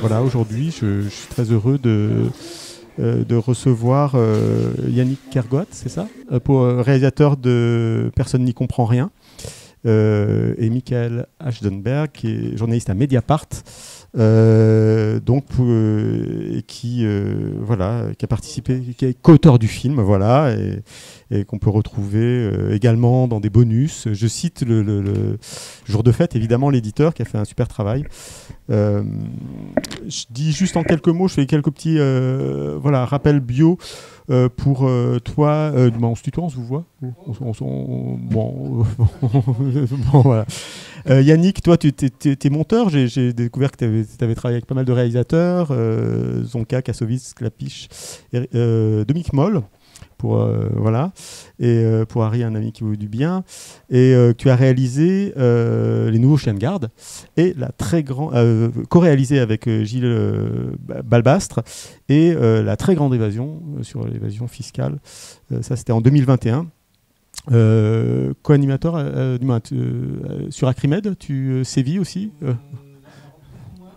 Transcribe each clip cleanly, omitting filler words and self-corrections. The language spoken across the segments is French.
Voilà, aujourd'hui, je suis très heureux de recevoir Yannick Kergoat, c'est ça, réalisateur de Personne n'y comprend rien, et Michael Ashdenberg, qui est journaliste à Mediapart, qui a participé, qui est co-auteur du film, voilà, et qu'on peut retrouver également dans des bonus. Je cite le Jour de fête, évidemment, l'éditeur qui a fait un super travail. Je dis juste en quelques mots, je fais quelques petits rappels bio pour toi. On se tutoie, on se vous voit voilà. Yannick, toi, tu es monteur. J'ai découvert que tu avais travaillé avec pas mal de réalisateurs, Zonka, Kassovitz, Klapisch, Dominique Moll. Pour Harry, un ami qui veut du bien, et tu as réalisé Les Nouveaux Chiens de Garde, et la très grande co-réalisé avec Gilles Balbastre, et la très grande évasion sur l'évasion fiscale, ça c'était en 2021. Co-animateur sur Acrimed, tu sévis aussi.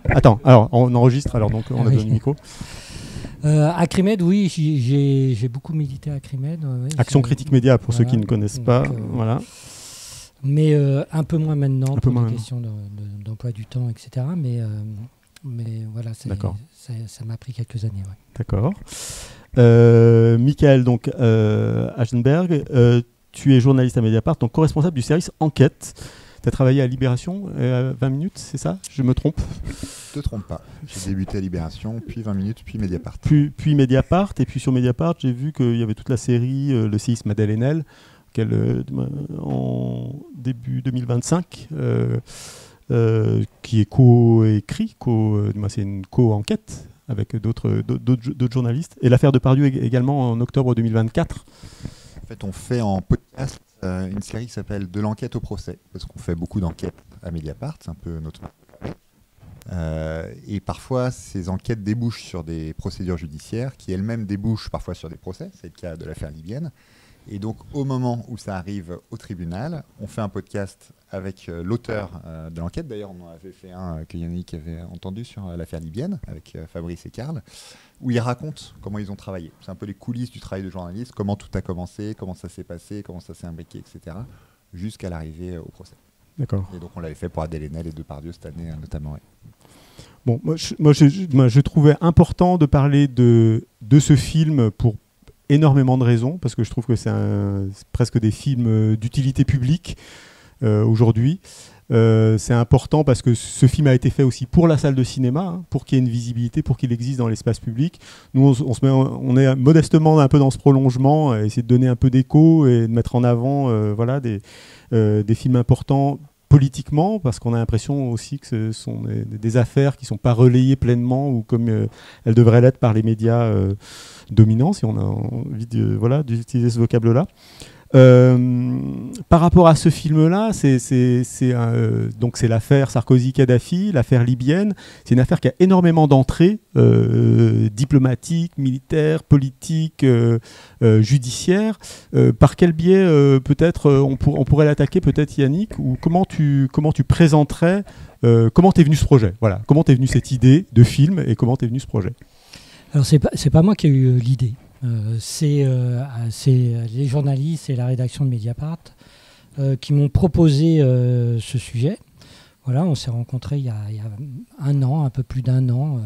Attends, alors on enregistre, alors donc on a besoin du micro. Acrimed, oui, j'ai beaucoup milité à Acrimed. Action Critique Média, pour ceux qui ne connaissent pas. Voilà. Mais un peu moins maintenant, pour des questions d'emploi du temps, etc. Mais voilà, ça m'a pris quelques années. Ouais. D'accord. Michael, donc, Ashdenberg, tu es journaliste à Mediapart, donc co-responsable du service Enquête. Tu as travaillé à Libération, 20 minutes, c'est ça? Je me trompe? Je te trompe pas. J'ai débuté à Libération, puis 20 minutes, puis Mediapart. Puis Mediapart, et puis sur Mediapart, j'ai vu qu'il y avait toute la série Le séisme Adèle Haenel, en début 2025, qui est co-écrit, c'est une co-enquête avec d'autres journalistes. Et l'affaire Depardieu également en octobre 2024. En fait, on fait en podcast une série qui s'appelle De l'enquête au procès, parce qu'on fait beaucoup d'enquêtes à Mediapart, c'est un peu notre et parfois ces enquêtes débouchent sur des procédures judiciaires qui elles-mêmes débouchent parfois sur des procès, c'est le cas de l'affaire libyenne. Et donc au moment où ça arrive au tribunal, on fait un podcast avec l'auteur de l'enquête. D'ailleurs, on en avait fait un que Yannick avait entendu sur l'affaire libyenne avec Fabrice et Karl, où ils racontent comment ils ont travaillé. C'est un peu les coulisses du travail de journaliste, comment tout a commencé, comment ça s'est passé, comment ça s'est imbriqué, etc., jusqu'à l'arrivée au procès. D'accord. Et donc on l'avait fait pour Adèle Haenel et Depardieu cette année notamment. Ouais. Bon, moi, je trouvais important de parler de ce film pour énormément de raisons, parce que je trouve que c'est presque des films d'utilité publique aujourd'hui. C'est important parce que ce film a été fait aussi pour la salle de cinéma, pour qu'il y ait une visibilité, pour qu'il existe dans l'espace public. Nous, on est modestement un peu dans ce prolongement, à essayer de donner un peu d'écho et de mettre en avant des films importants politiquement, parce qu'on a l'impression aussi que ce sont des affaires qui ne sont pas relayées pleinement ou comme elles devraient l'être par les médias dominants, si on a envie d'utiliser ce vocable-là. Par rapport à ce film-là, donc c'est l'affaire Sarkozy-Kadhafi, l'affaire libyenne. C'est une affaire qui a énormément d'entrées diplomatiques, militaires, politiques, judiciaires. Par quel biais peut-être on pourrait l'attaquer, peut-être Yannick, ou comment tu présenterais, comment t'es venu ce projet? Voilà, comment t'es venu cette idée de film et comment t'es venu ce projet? Alors c'est pas moi qui ai eu l'idée. C'est les journalistes et la rédaction de Mediapart qui m'ont proposé ce sujet. Voilà, on s'est rencontrés il y a un an, un peu plus d'un an,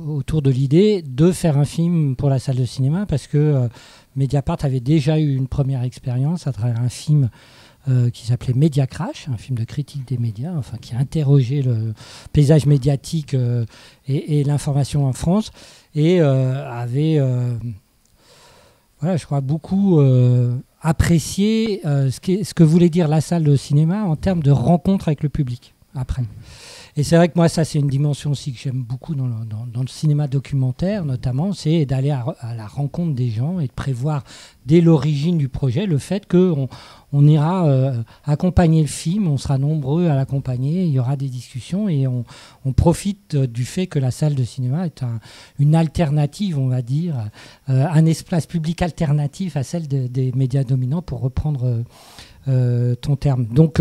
autour de l'idée de faire un film pour la salle de cinéma, parce que Mediapart avait déjà eu une première expérience à travers un film qui s'appelait Média Crash, un film de critique des médias, qui a interrogé le paysage médiatique et l'information en France, et avait, je crois, beaucoup apprécié ce que voulait dire la salle de cinéma en termes de rencontre avec le public. après. Et c'est vrai que moi, ça, c'est une dimension aussi que j'aime beaucoup dans le cinéma documentaire, notamment, c'est d'aller à la rencontre des gens et de prévoir dès l'origine du projet le fait qu'on ira accompagner le film, on sera nombreux à l'accompagner, il y aura des discussions et on profite du fait que la salle de cinéma est une alternative, on va dire, un espace public alternatif à celle des médias dominants, pour reprendre ton terme. Donc,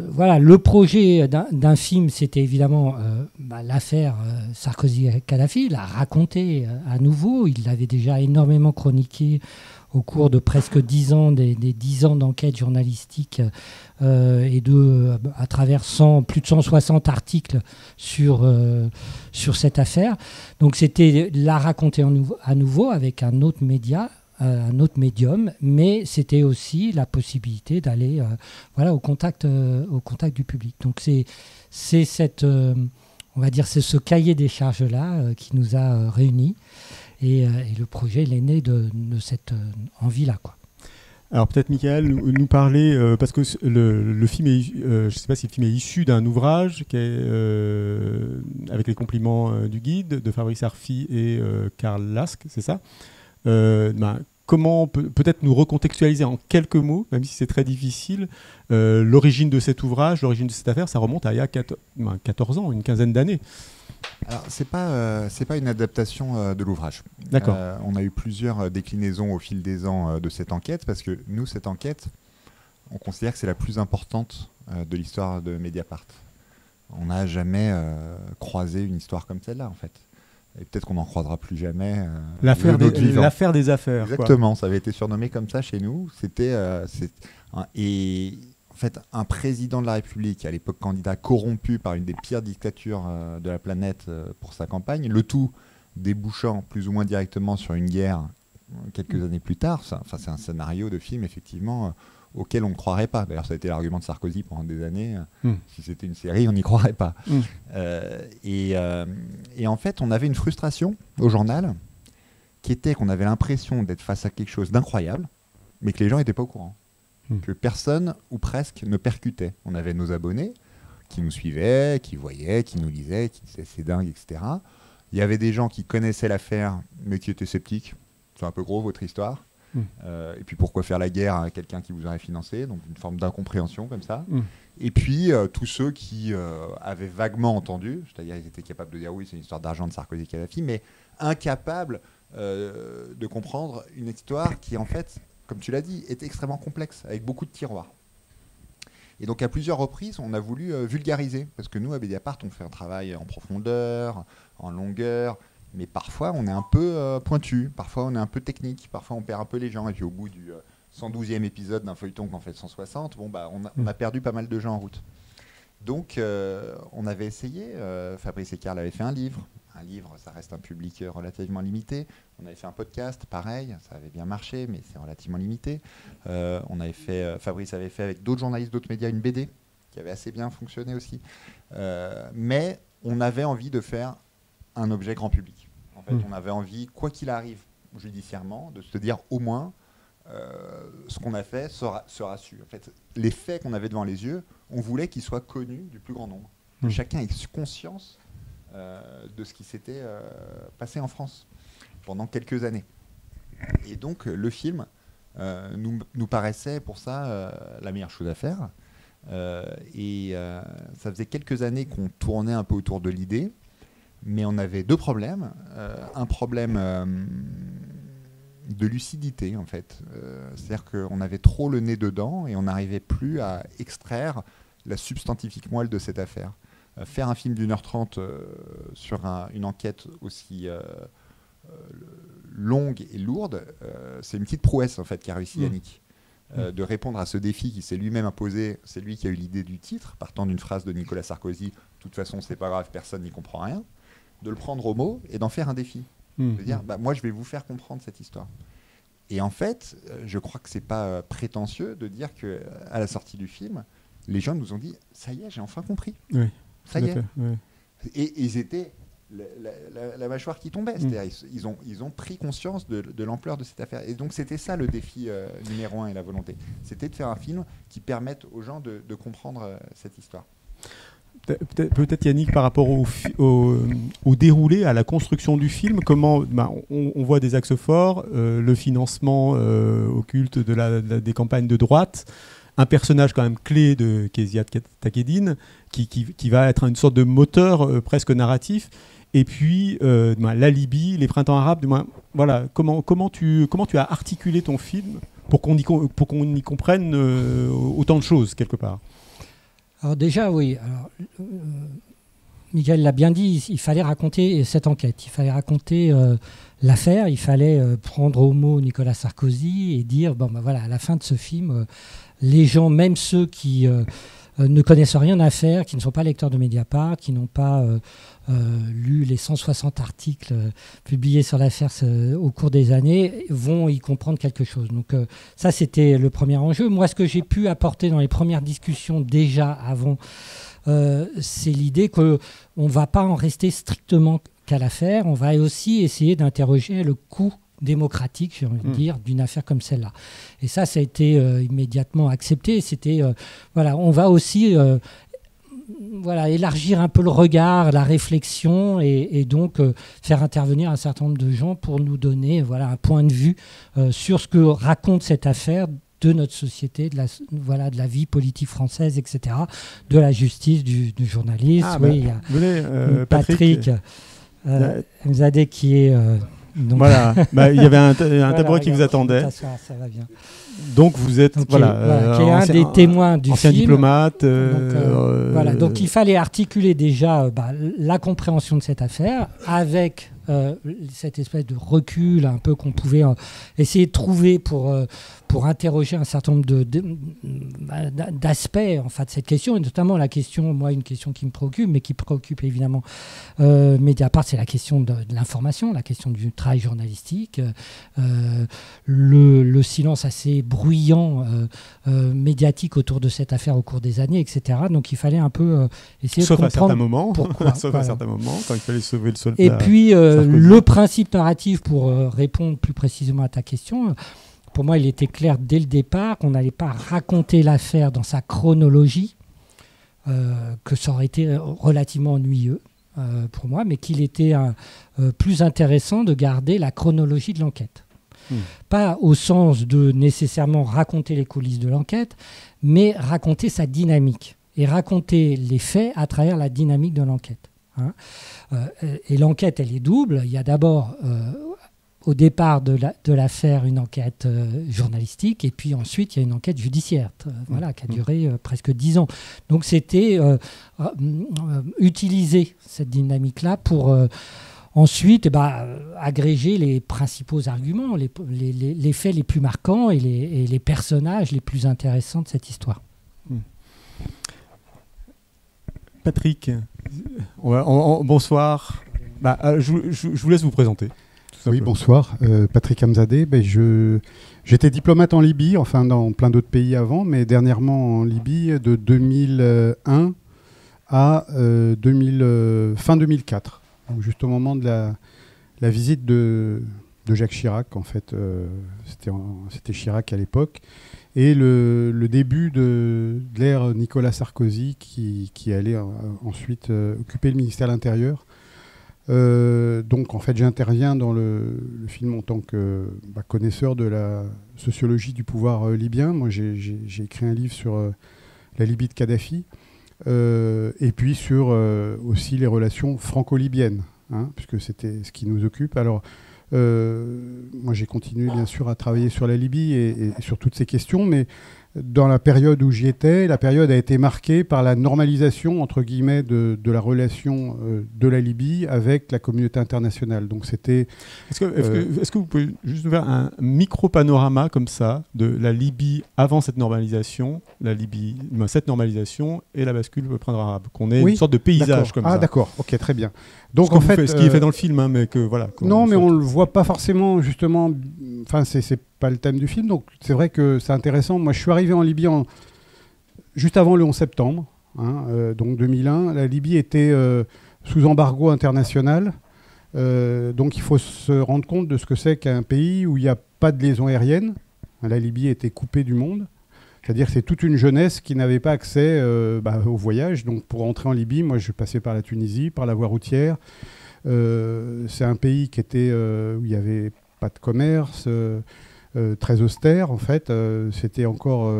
voilà, le projet d'un film, c'était évidemment l'affaire Sarkozy-Kadhafi, la raconter à nouveau. Il l'avait déjà énormément chroniqué au cours de presque 10 ans, des 10 ans d'enquête journalistique et à travers plus de 160 articles sur cette affaire. Donc c'était la raconter à nouveau avec un autre média, un autre médium, mais c'était aussi la possibilité d'aller au contact du public. Donc c'est on va dire, c'est ce cahier des charges-là qui nous a réunis, et le projet il est né de cette envie-là, quoi. Alors peut-être Michael nous parler, parce que le film je ne sais pas si le film est issu d'un ouvrage qui est, avec les compliments du guide de Fabrice Arfi et Karl Lask, c'est ça. Comment peut-être nous recontextualiser en quelques mots, même si c'est très difficile, l'origine de cet ouvrage, l'origine de cette affaire. Ça remonte à il y a 14 ans, une quinzaine d'années. Alors, c'est pas une adaptation de l'ouvrage. D'accord. On a eu plusieurs déclinaisons au fil des ans de cette enquête, parce que nous, cette enquête, on considère que c'est la plus importante de l'histoire de Mediapart. On n'a jamais croisé une histoire comme celle-là, en fait. Et peut-être qu'on n'en croisera plus jamais. L'affaire des affaires. Exactement, quoi. Ça avait été surnommé comme ça chez nous. Et en fait, un président de la République, à l'époque candidat, corrompu par une des pires dictatures de la planète pour sa campagne, le tout débouchant plus ou moins directement sur une guerre quelques années plus tard. C'est un scénario de film, effectivement, auquel on ne croirait pas. D'ailleurs, ça a été l'argument de Sarkozy pendant des années. Si c'était une série, on n'y croirait pas. Et en fait, on avait une frustration au journal qui était qu'on avait l'impression d'être face à quelque chose d'incroyable, mais que les gens n'étaient pas au courant. Que personne, ou presque, ne percutait. On avait nos abonnés qui nous suivaient, qui voyaient, qui nous lisaient, qui disaient c'est dingue, etc. Il y avait des gens qui connaissaient l'affaire, mais qui étaient sceptiques. C'est un peu gros, votre histoire. Et puis pourquoi faire la guerre à quelqu'un qui vous aurait financé, donc une forme d'incompréhension comme ça. Et puis tous ceux qui avaient vaguement entendu, c'est-à-dire ils étaient capables de dire oui, c'est une histoire d'argent de Sarkozy et Kadhafi, mais incapables de comprendre une histoire qui, en fait, comme tu l'as dit, est extrêmement complexe, avec beaucoup de tiroirs. Et donc à plusieurs reprises, on a voulu vulgariser, parce que nous, à Mediapart, on fait un travail en profondeur, en longueur, mais parfois on est un peu pointu, parfois on est un peu technique, parfois on perd un peu les gens, et puis au bout du 112e épisode d'un feuilleton qu'on fait de 160, on a perdu pas mal de gens en route. Donc on avait essayé, Fabrice et Karl avaient fait un livre, ça reste un public relativement limité. On avait fait un podcast, pareil, ça avait bien marché, mais c'est relativement limité. Fabrice avait fait avec d'autres journalistes, d'autres médias, une BD qui avait assez bien fonctionné aussi. Mais on avait envie de faire un objet grand public. En fait, on avait envie, quoi qu'il arrive judiciairement, de se dire au moins ce qu'on a fait sera su. En fait, les faits qu'on avait devant les yeux, on voulait qu'ils soient connus du plus grand nombre. Que chacun ait conscience de ce qui s'était passé en France pendant quelques années. Et donc le film nous paraissait pour ça la meilleure chose à faire. Ça faisait quelques années qu'on tournait un peu autour de l'idée, mais on avait deux problèmes. Un problème de lucidité, en fait. C'est-à-dire qu'on avait trop le nez dedans et on n'arrivait plus à extraire la substantifique moelle de cette affaire. Faire un film d'1h30 sur une enquête aussi longue et lourde, c'est une petite prouesse en fait qu'a réussi Yannick. De répondre à ce défi qui s'est lui-même imposé. C'est lui qui a eu l'idée du titre, partant d'une phrase de Nicolas Sarkozy, de toute façon c'est pas grave, personne n'y comprend rien, de le prendre au mot et d'en faire un défi. De dire, moi je vais vous faire comprendre cette histoire. Et en fait, je crois que c'est pas prétentieux de dire qu'à la sortie du film, les gens nous ont dit, ça y est, j'ai enfin compris. Oui. Ça y est. Oui. Et ils étaient la mâchoire qui tombait. C'est-à-dire, ils ont pris conscience de l'ampleur de cette affaire. Et donc, c'était ça le défi numéro 1 et la volonté. C'était de faire un film qui permette aux gens de comprendre cette histoire. Peut-être Yannick, par rapport au déroulé, à la construction du film, comment on voit des axes forts, le financement occulte des campagnes de droite, un personnage quand même clé de Kezia Takedine qui va être une sorte de moteur presque narratif, et puis la Libye, les printemps arabes. Voilà, comment tu as articulé ton film pour qu'on y comprenne autant de choses quelque part? Alors déjà, oui. Miguel l'a bien dit, il fallait raconter cette enquête, il fallait raconter l'affaire, il fallait prendre au mot Nicolas Sarkozy et dire, voilà, à la fin de ce film, les gens, même ceux qui ne connaissent rien à l'affaire, qui ne sont pas lecteurs de Mediapart, qui n'ont pas lu les 160 articles publiés sur l'affaire au cours des années, vont y comprendre quelque chose. Donc ça, c'était le premier enjeu. Moi, ce que j'ai pu apporter dans les premières discussions déjà avant, c'est l'idée qu'on ne va pas en rester strictement qu'à l'affaire, on va aussi essayer d'interroger le coût démocratique, j'ai envie de dire, d'une affaire comme celle-là. Et ça a été immédiatement accepté. C'était, on va aussi élargir un peu le regard, la réflexion, et donc faire intervenir un certain nombre de gens pour nous donner un point de vue sur ce que raconte cette affaire de notre société, de la vie politique française, etc., de la justice, du journalisme. Il y a Patrick Mzadeh qui est... donc... Voilà, il y avait un tabouret qui vous attendait. Ça va bien. Donc vous êtes qui est un des témoins du ancien film. Diplomate. Donc il fallait articuler déjà la compréhension de cette affaire avec cette espèce de recul un peu qu'on pouvait essayer de trouver pour interroger un certain nombre d'aspects de cette question, et notamment la question, une question qui me préoccupe, mais qui préoccupe évidemment Mediapart, c'est la question de l'information, la question du travail journalistique, le silence assez bruyant médiatique autour de cette affaire au cours des années, etc. Donc il fallait un peu essayer de comprendre pourquoi. Sauf à certains moments, quand il fallait sauver le soldat. Et puis le principe narratif, pour répondre plus précisément à ta question, pour moi il était clair dès le départ qu'on n'allait pas raconter l'affaire dans sa chronologie, que ça aurait été relativement ennuyeux pour moi, mais qu'il était plus intéressant de garder la chronologie de l'enquête. Pas au sens de nécessairement raconter les coulisses de l'enquête, mais raconter sa dynamique et raconter les faits à travers la dynamique de l'enquête. Et l'enquête, elle est double. Il y a d'abord, au départ de l'affaire, une enquête journalistique, et puis ensuite, il y a une enquête judiciaire qui a duré presque 10 ans. Donc c'était utiliser cette dynamique-là pour... ensuite, agréger les principaux arguments, les faits les plus marquants et les personnages les plus intéressants de cette histoire. Patrick, bonsoir. Je vous laisse vous présenter. Oui, bonsoir. Patrick Mzadeh. J'étais diplomate en Libye, enfin dans plein d'autres pays avant, mais dernièrement en Libye de 2001 à fin 2004. Donc juste au moment de la visite de Jacques Chirac, en fait, c'était Chirac à l'époque, et le début de l'ère Nicolas Sarkozy qui allait ensuite occuper le ministère de l'Intérieur. Donc en fait j'interviens dans le film en tant que connaisseur de la sociologie du pouvoir libyen. Moi j'ai écrit un livre sur la Libye de Kadhafi, et puis sur aussi les relations franco-libyennes, puisque c'était ce qui nous occupe. Alors moi j'ai continué bien sûr à travailler sur la Libye et sur toutes ces questions, mais dans la période où j'y étais, la période a été marquée par la normalisation, entre guillemets, de la relation de la Libye avec la communauté internationale. Donc c'était... Est-ce que vous pouvez juste faire un micro-panorama comme ça de la Libye avant cette normalisation, cette normalisation et la bascule au printemps arabe, qu'on ait une sorte de paysage comme ça. Ah d'accord, ok, très bien. Donc ce qui est fait dans le film, mais que voilà. Non, mais on le voit pas forcément justement. Enfin, c'est pas le thème du film, donc c'est vrai que c'est intéressant. Moi, je suis arrivé en Libye juste avant le 11 septembre, donc 2001. La Libye était sous embargo international, donc il faut se rendre compte de ce que c'est qu'un pays où il n'y a pas de liaison aérienne. La Libye était coupée du monde. C'est-à-dire que c'est toute une jeunesse qui n'avait pas accès au voyage. Donc pour entrer en Libye, moi je passais par la Tunisie, par la voie routière. C'est un pays qui était, où il n'y avait pas de commerce, très austère en fait. C'était encore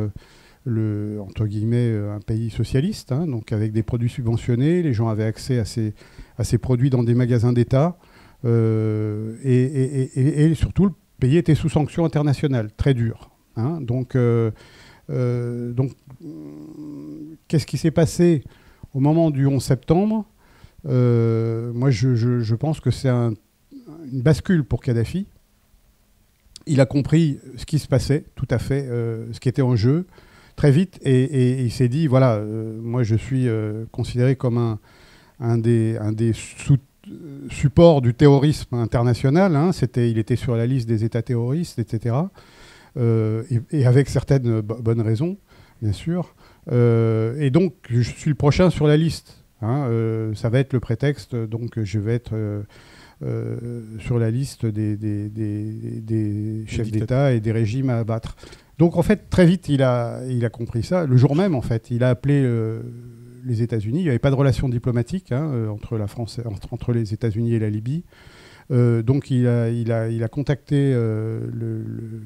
entre guillemets un pays socialiste, hein, donc avec des produits subventionnés. Les gens avaient accès à ces produits dans des magasins d'État. Et surtout, le pays était sous sanction internationale, très dure. Hein. Donc, qu'est-ce qui s'est passé au moment du 11 septembre ? Moi, je pense que c'est une bascule pour Kadhafi. Il a compris ce qui se passait, tout à fait, ce qui était en jeu, très vite, et il s'est dit, voilà, moi je suis considéré comme un des support du terrorisme international, hein, il était sur la liste des États terroristes, etc. Et avec certaines bonnes raisons, bien sûr. Et donc, je suis le prochain sur la liste. Hein, ça va être le prétexte, donc je vais être sur la liste des chefs d'État et des régimes à abattre. Donc, en fait, très vite, il a compris ça. Le jour même, en fait, il a appelé les États-Unis. Il n'y avait pas de relation diplomatique entre la France, entre les États-Unis et la Libye. Donc il a contacté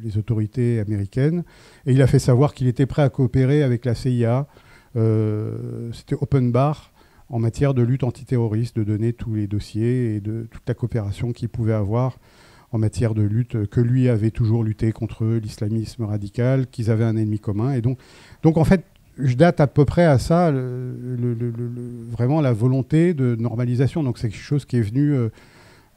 les autorités américaines et il a fait savoir qu'il était prêt à coopérer avec la CIA. C'était open bar en matière de lutte antiterroriste, de donner tous les dossiers et de toute la coopération qu'il pouvait avoir en matière de lutte, que lui avait toujours lutté contre l'islamisme radical, qu'ils avaient un ennemi commun. Et donc en fait, je date à peu près à ça, vraiment la volonté de normalisation. Donc c'est quelque chose qui est venu,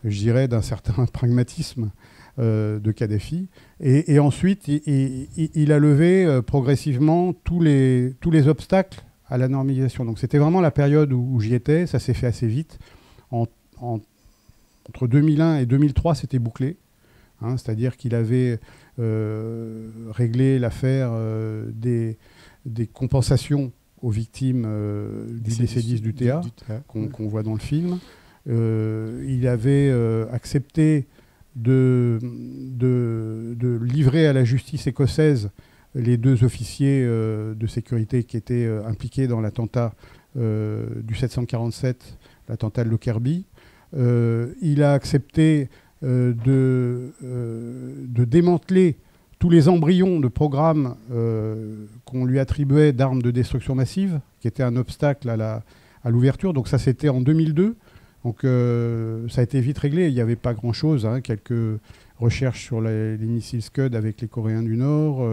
je dirais, d'un certain pragmatisme de Kadhafi. Et ensuite, il a levé progressivement tous les obstacles à la normalisation. Donc c'était vraiment la période où j'y étais. Ça s'est fait assez vite. Entre 2001 et 2003, c'était bouclé. Hein, c'est-à-dire qu'il avait réglé l'affaire des compensations aux victimes du décédiste du TA, qu'on voit dans le film. Il avait accepté de livrer à la justice écossaise les 2 officiers de sécurité qui étaient impliqués dans l'attentat du 747, l'attentat de Lockerbie. Il a accepté de démanteler tous les embryons de programmes qu'on lui attribuait d'armes de destruction massive, qui étaient un obstacle à l'ouverture. Donc ça, c'était en 2002. Donc ça a été vite réglé. Il n'y avait pas grand-chose. Hein, quelques recherches sur les missiles Scud avec les Coréens du Nord,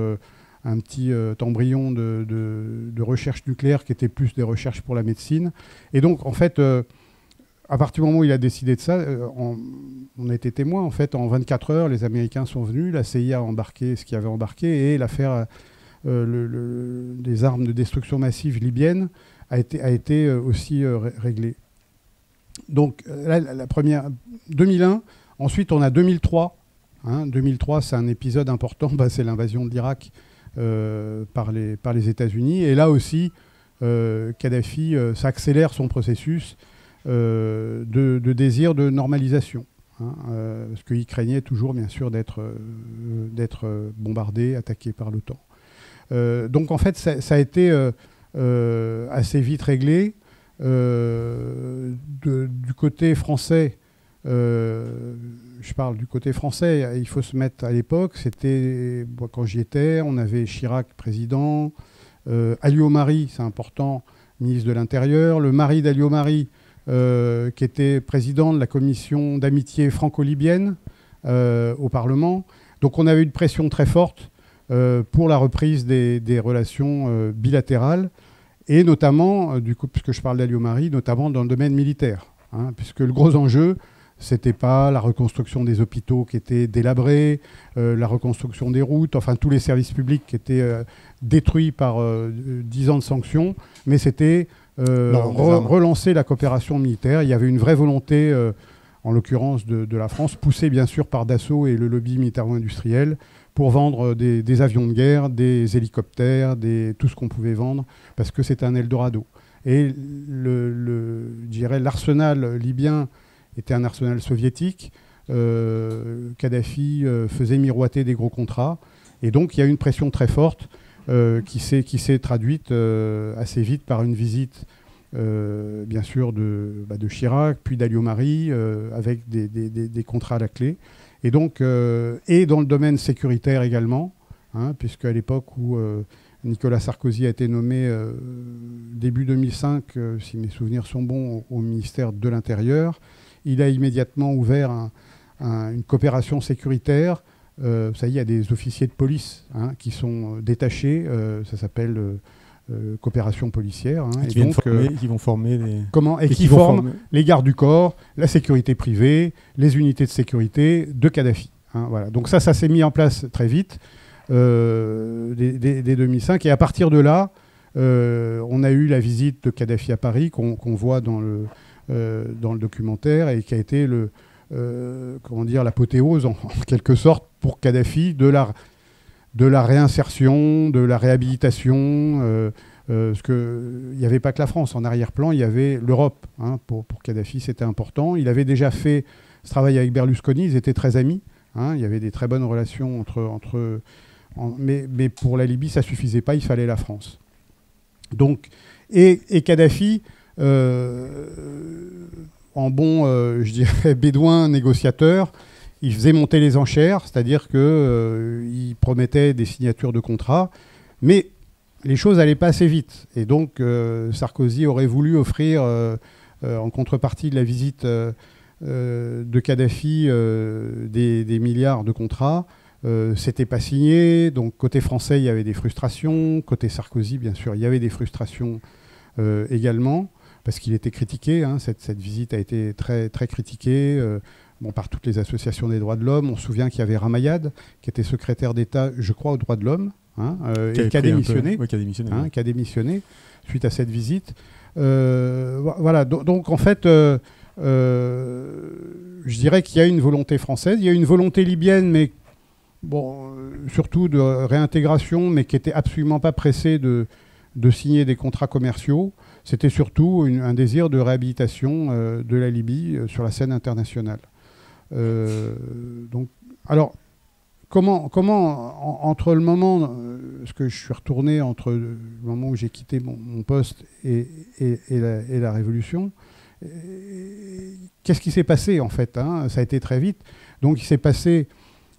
un petit embryon de recherche nucléaire qui était plus des recherches pour la médecine. Et donc, en fait, à partir du moment où il a décidé de ça, on a été témoin. En fait, en 24 heures, les Américains sont venus, la CIA a embarqué ce qu'il y avait embarqué, et l'affaire des armes de destruction massive libyennes a été aussi réglée. Donc, la première, 2001. Ensuite, on a 2003. Hein, 2003, c'est un épisode important. C'est l'invasion de l'Irak par les États-Unis. Et là aussi, Kadhafi, ça accélère son processus de désir de normalisation. Hein, parce qu'il craignait toujours, bien sûr, d'être bombardé, attaqué par l'OTAN. Donc, en fait, ça a été assez vite réglé. Du côté français, je parle du côté français, il faut se mettre à l'époque, c'était, quand j'y étais, on avait Chirac président, Alliot Marie, c'est important, ministre de l'Intérieur, le mari d'Alliot Marie, qui était président de la commission d'amitié franco-libyenne au Parlement. Donc on avait une pression très forte pour la reprise des relations bilatérales, et notamment, puisque je parle d'Alliot Marie, notamment dans le domaine militaire, hein, puisque le gros enjeu, c'était pas la reconstruction des hôpitaux qui étaient délabrés, la reconstruction des routes, enfin tous les services publics qui étaient détruits par 10 ans de sanctions, mais c'était relancer la coopération militaire. Il y avait une vraie volonté, en l'occurrence de la France, poussée bien sûr par Dassault et le lobby militaro-industriel, pour vendre des avions de guerre, des hélicoptères, tout ce qu'on pouvait vendre, parce que c'était un Eldorado. Et je dirais l'arsenal libyen était un arsenal soviétique. Kadhafi faisait miroiter des gros contrats. Et donc, il y a eu une pression très forte qui s'est traduite assez vite par une visite, bien sûr, de Chirac, puis d'Alliot-Marie, avec des contrats à la clé. Et donc, et dans le domaine sécuritaire également, puisqu'à l'époque où Nicolas Sarkozy a été nommé début 2005, si mes souvenirs sont bons, au ministère de l'Intérieur, il a immédiatement ouvert une coopération sécuritaire. Ça y est, il y a des officiers de police qui sont détachés, ça s'appelle coopération policière. Qui vont former qui forment les gardes du corps, la sécurité privée, les unités de sécurité de Kadhafi. Voilà. Donc ça s'est mis en place très vite, dès 2005. Et à partir de là, on a eu la visite de Kadhafi à Paris, qu'on voit dans le documentaire, et qui a été l'apothéose, en quelque sorte, pour Kadhafi, de la réinsertion, de la réhabilitation, parce qu'il n'y avait pas que la France. En arrière-plan, il y avait l'Europe. Pour Kadhafi, c'était important. Il avait déjà fait ce travail avec Berlusconi, ils étaient très amis. Il y avait des très bonnes relations entre mais pour la Libye, ça ne suffisait pas, il fallait la France. Donc, et Kadhafi, en bon, je dirais, bédouin négociateur, il faisait monter les enchères, c'est-à-dire qu'il promettait des signatures de contrats, mais les choses n'allaient pas assez vite. Et donc, Sarkozy aurait voulu offrir, en contrepartie de la visite de Kadhafi, des milliards de contrats. C'était pas signé. Donc, côté français, il y avait des frustrations. Côté Sarkozy, bien sûr, il y avait des frustrations également, parce qu'il était critiqué. Cette visite a été très, très critiquée. Par toutes les associations des droits de l'homme. On se souvient qu'il y avait Ramayad, qui était secrétaire d'État, je crois, aux droits de l'homme, qui a démissionné, qui a démissionné suite à cette visite. Voilà. Donc, en fait, je dirais qu'il y a une volonté française. Il y a une volonté libyenne, mais surtout de réintégration, mais qui n'était absolument pas pressée de signer des contrats commerciaux. C'était surtout un désir de réhabilitation de la Libye sur la scène internationale. Donc, alors, comment entre le moment, parce que je suis retourné entre le moment où j'ai quitté mon poste et la Révolution, qu'est-ce qui s'est passé en fait, ça a été très vite. Donc il s'est passé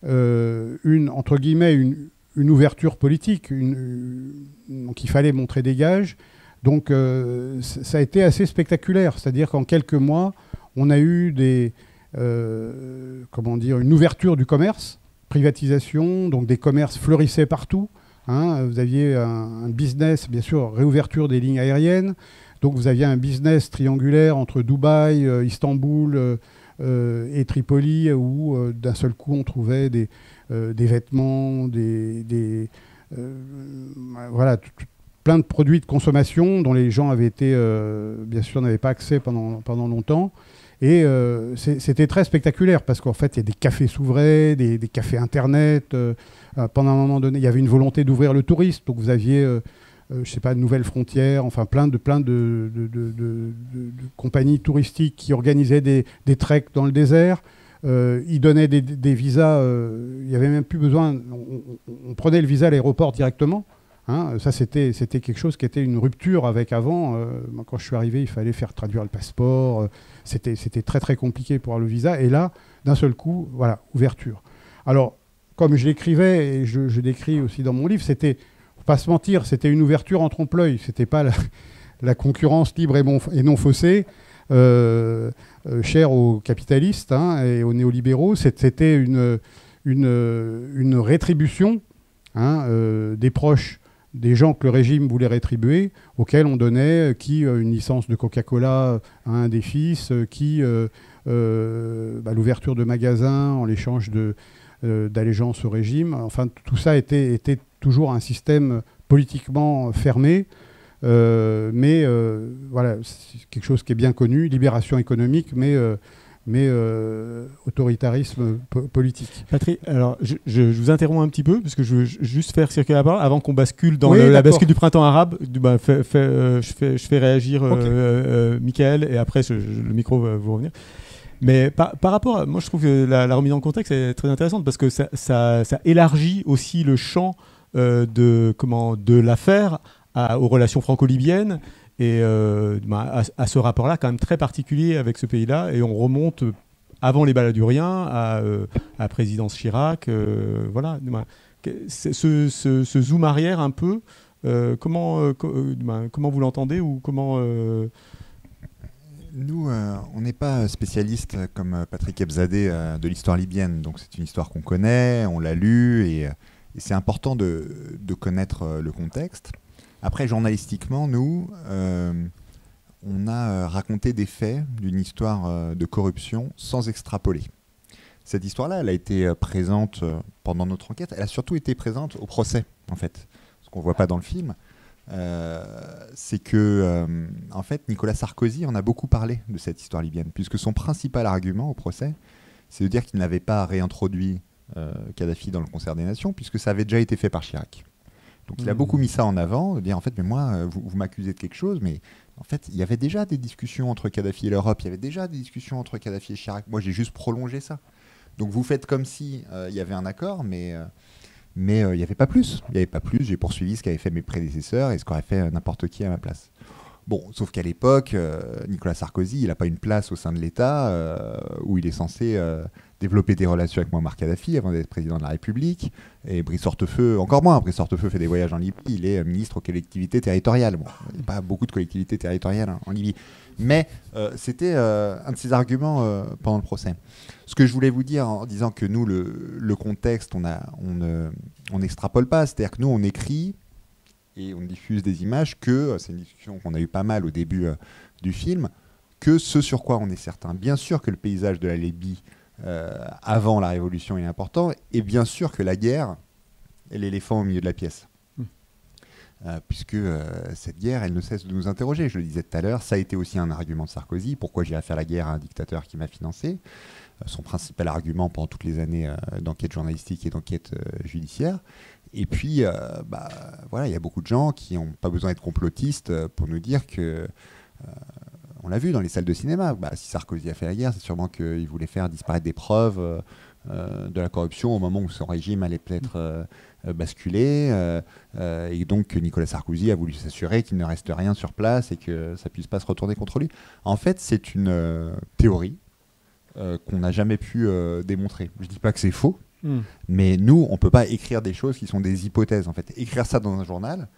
entre guillemets une ouverture politique, donc il fallait montrer des gages. Donc ça a été assez spectaculaire, c'est-à-dire qu'en quelques mois, on a eu une ouverture du commerce, privatisation, donc des commerces fleurissaient partout. Vous aviez un business, bien sûr, réouverture des lignes aériennes. Donc vous aviez un business triangulaire entre Dubaï, Istanbul et Tripoli, où d'un seul coup on trouvait des vêtements, plein de produits de consommation dont les gens avaient été, bien sûr, n'avaient pas accès pendant longtemps. Et c'était très spectaculaire parce qu'en fait, il y a des cafés s'ouvraient, des cafés Internet. Pendant un moment donné, il y avait une volonté d'ouvrir le tourisme. Donc vous aviez, je ne sais pas, de nouvelles frontières, enfin plein de compagnies touristiques qui organisaient des treks dans le désert. Ils donnaient des visas. Il n'y avait même plus besoin. On prenait le visa à l'aéroport directement. Ça, c'était quelque chose qui était une rupture avec avant. Quand je suis arrivé, il fallait faire traduire le passeport. C'était très, très compliqué pour avoir le visa. Et là, d'un seul coup, voilà, ouverture. Alors, comme je l'écrivais, et je décris aussi dans mon livre, faut pas se mentir, c'était une ouverture en trompe-l'œil. C'était pas la concurrence libre et non faussée, chère aux capitalistes et aux néolibéraux. C'était une rétribution des proches, des gens que le régime voulait rétribuer, auxquels on donnait une licence de Coca-Cola à un des fils, l'ouverture de magasins en l'échange d'allégeance au régime. Enfin, tout ça était toujours un système politiquement fermé, mais voilà, c'est quelque chose qui est bien connu, libération économique, mais autoritarisme politique. Patrick, alors je vous interromps un petit peu parce que je veux juste faire circuler la parole avant qu'on bascule dans la bascule du printemps arabe. Je fais réagir Michael et après le micro va vous revenir. Mais par rapport moi je trouve que la remise en contexte est très intéressante parce que ça élargit aussi le champ de l'affaire aux relations franco-libyennes et à ce rapport-là quand même très particulier avec ce pays-là. Et on remonte avant les Balladouriens à la présidence Chirac. Voilà. Ce zoom arrière un peu, comment vous l'entendez ou comment Nous, on n'est pas spécialiste comme Patrick Ebzadeh de l'histoire libyenne. Donc c'est une histoire qu'on connaît, on l'a lue et c'est important de connaître le contexte. Après, journalistiquement, nous, on a raconté des faits d'une histoire de corruption sans extrapoler. Cette histoire-là, elle a été présente pendant notre enquête. Elle a surtout été présente au procès, en fait. Ce qu'on ne voit pas dans le film, c'est que, en fait, Nicolas Sarkozy en a beaucoup parlé de cette histoire libyenne, puisque son principal argument au procès, c'est de dire qu'il n'avait pas réintroduit Kadhafi dans le concert des nations, puisque ça avait déjà été fait par Chirac. Donc il a beaucoup mis ça en avant, de dire en fait, mais moi, vous m'accusez de quelque chose, mais en fait, il y avait déjà des discussions entre Kadhafi et l'Europe, il y avait déjà des discussions entre Kadhafi et Chirac. Moi, j'ai juste prolongé ça. Donc vous faites comme si il y avait un accord, mais il n'y avait pas plus. Il n'y avait pas plus. J'ai poursuivi ce qu'avaient fait mes prédécesseurs et ce qu'aurait fait n'importe qui à ma place. Bon, sauf qu'à l'époque, Nicolas Sarkozy, il n'a pas une place au sein de l'État où il est censé développer des relations avec Mouammar Kadhafi avant d'être président de la République. Et Brice Hortefeux, encore moins. Brice Hortefeux fait des voyages en Libye. Il est ministre aux collectivités territoriales. Bon, il n'y a pas beaucoup de collectivités territoriales en Libye. Mais c'était un de ses arguments pendant le procès. Ce que je voulais vous dire en disant que nous, le contexte, on n'extrapole pas. C'est-à-dire que nous, on écrit et on diffuse des images que, c'est une discussion qu'on a eu pas mal au début du film, que ce sur quoi on est certain. Bien sûr que le paysage de la Libye avant la Révolution est important, et bien sûr que la guerre est l'éléphant au milieu de la pièce. Puisque cette guerre, elle ne cesse de nous interroger. Je le disais tout à l'heure, ça a été aussi un argument de Sarkozy. Pourquoi j'irais faire la guerre à un dictateur qui m'a financé ? Son principal argument pendant toutes les années d'enquête journalistique et d'enquête judiciaire. Et puis, voilà, il y a beaucoup de gens qui n'ont pas besoin d'être complotistes pour nous dire que, on l'a vu dans les salles de cinéma, si Sarkozy a fait la guerre, c'est sûrement qu'il voulait faire disparaître des preuves de la corruption au moment où son régime allait peut-être basculer. Et donc, Nicolas Sarkozy a voulu s'assurer qu'il ne reste rien sur place et que ça ne puisse pas se retourner contre lui. En fait, c'est une théorie qu'on n'a jamais pu démontrer. Je ne dis pas que c'est faux. Mais nous, on ne peut pas écrire des choses qui sont des hypothèses. En fait, écrire ça dans un journal,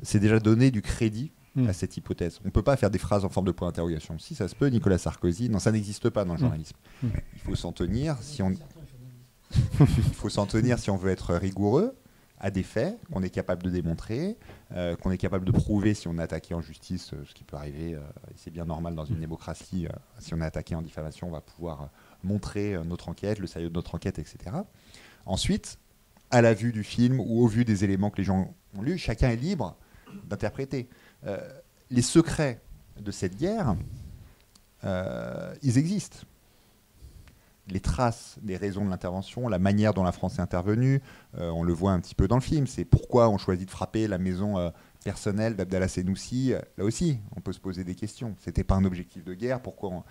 c'est déjà donner du crédit à cette hypothèse. On ne peut pas faire des phrases en forme de point d'interrogation. Si ça se peut, Nicolas Sarkozy, non, ça n'existe pas dans le journalisme. Il faut s'en tenir si on... Il faut s'en tenir si on veut être rigoureux à des faits qu'on est capable de démontrer, qu'on est capable de prouver si on est attaqué en justice, ce qui peut arriver, et c'est bien normal dans une démocratie. Si on est attaqué en diffamation, on va pouvoir montrer notre enquête, le sérieux de notre enquête, etc. Ensuite, à la vue du film ou au vu des éléments que les gens ont lus, chacun est libre d'interpréter. Les secrets de cette guerre, ils existent. Les traces des raisons de l'intervention, la manière dont la France est intervenue, on le voit un petit peu dans le film. C'est pourquoi on choisit de frapper la maison personnelle d'Abdallah Senoussi. Là aussi, on peut se poser des questions. C'était pas un objectif de guerre. Pourquoi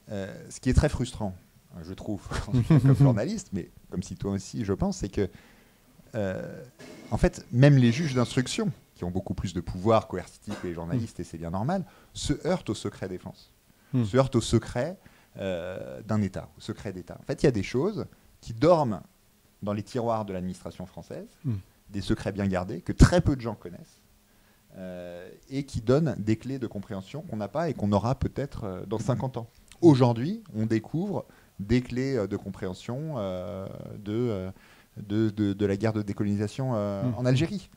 ce qui est très frustrant, je trouve, comme journaliste, mais comme si toi aussi, je pense, c'est que, en fait, même les juges d'instruction, qui ont beaucoup plus de pouvoir coercitif que les journalistes, et c'est bien normal, se heurtent au secret défense, se heurtent au secret d'un État, au secret d'État. En fait, il y a des choses qui dorment dans les tiroirs de l'administration française, des secrets bien gardés, que très peu de gens connaissent, et qui donnent des clés de compréhension qu'on n'a pas et qu'on aura peut-être dans 50 ans. Aujourd'hui, on découvre des clés de compréhension de la guerre de décolonisation en Algérie.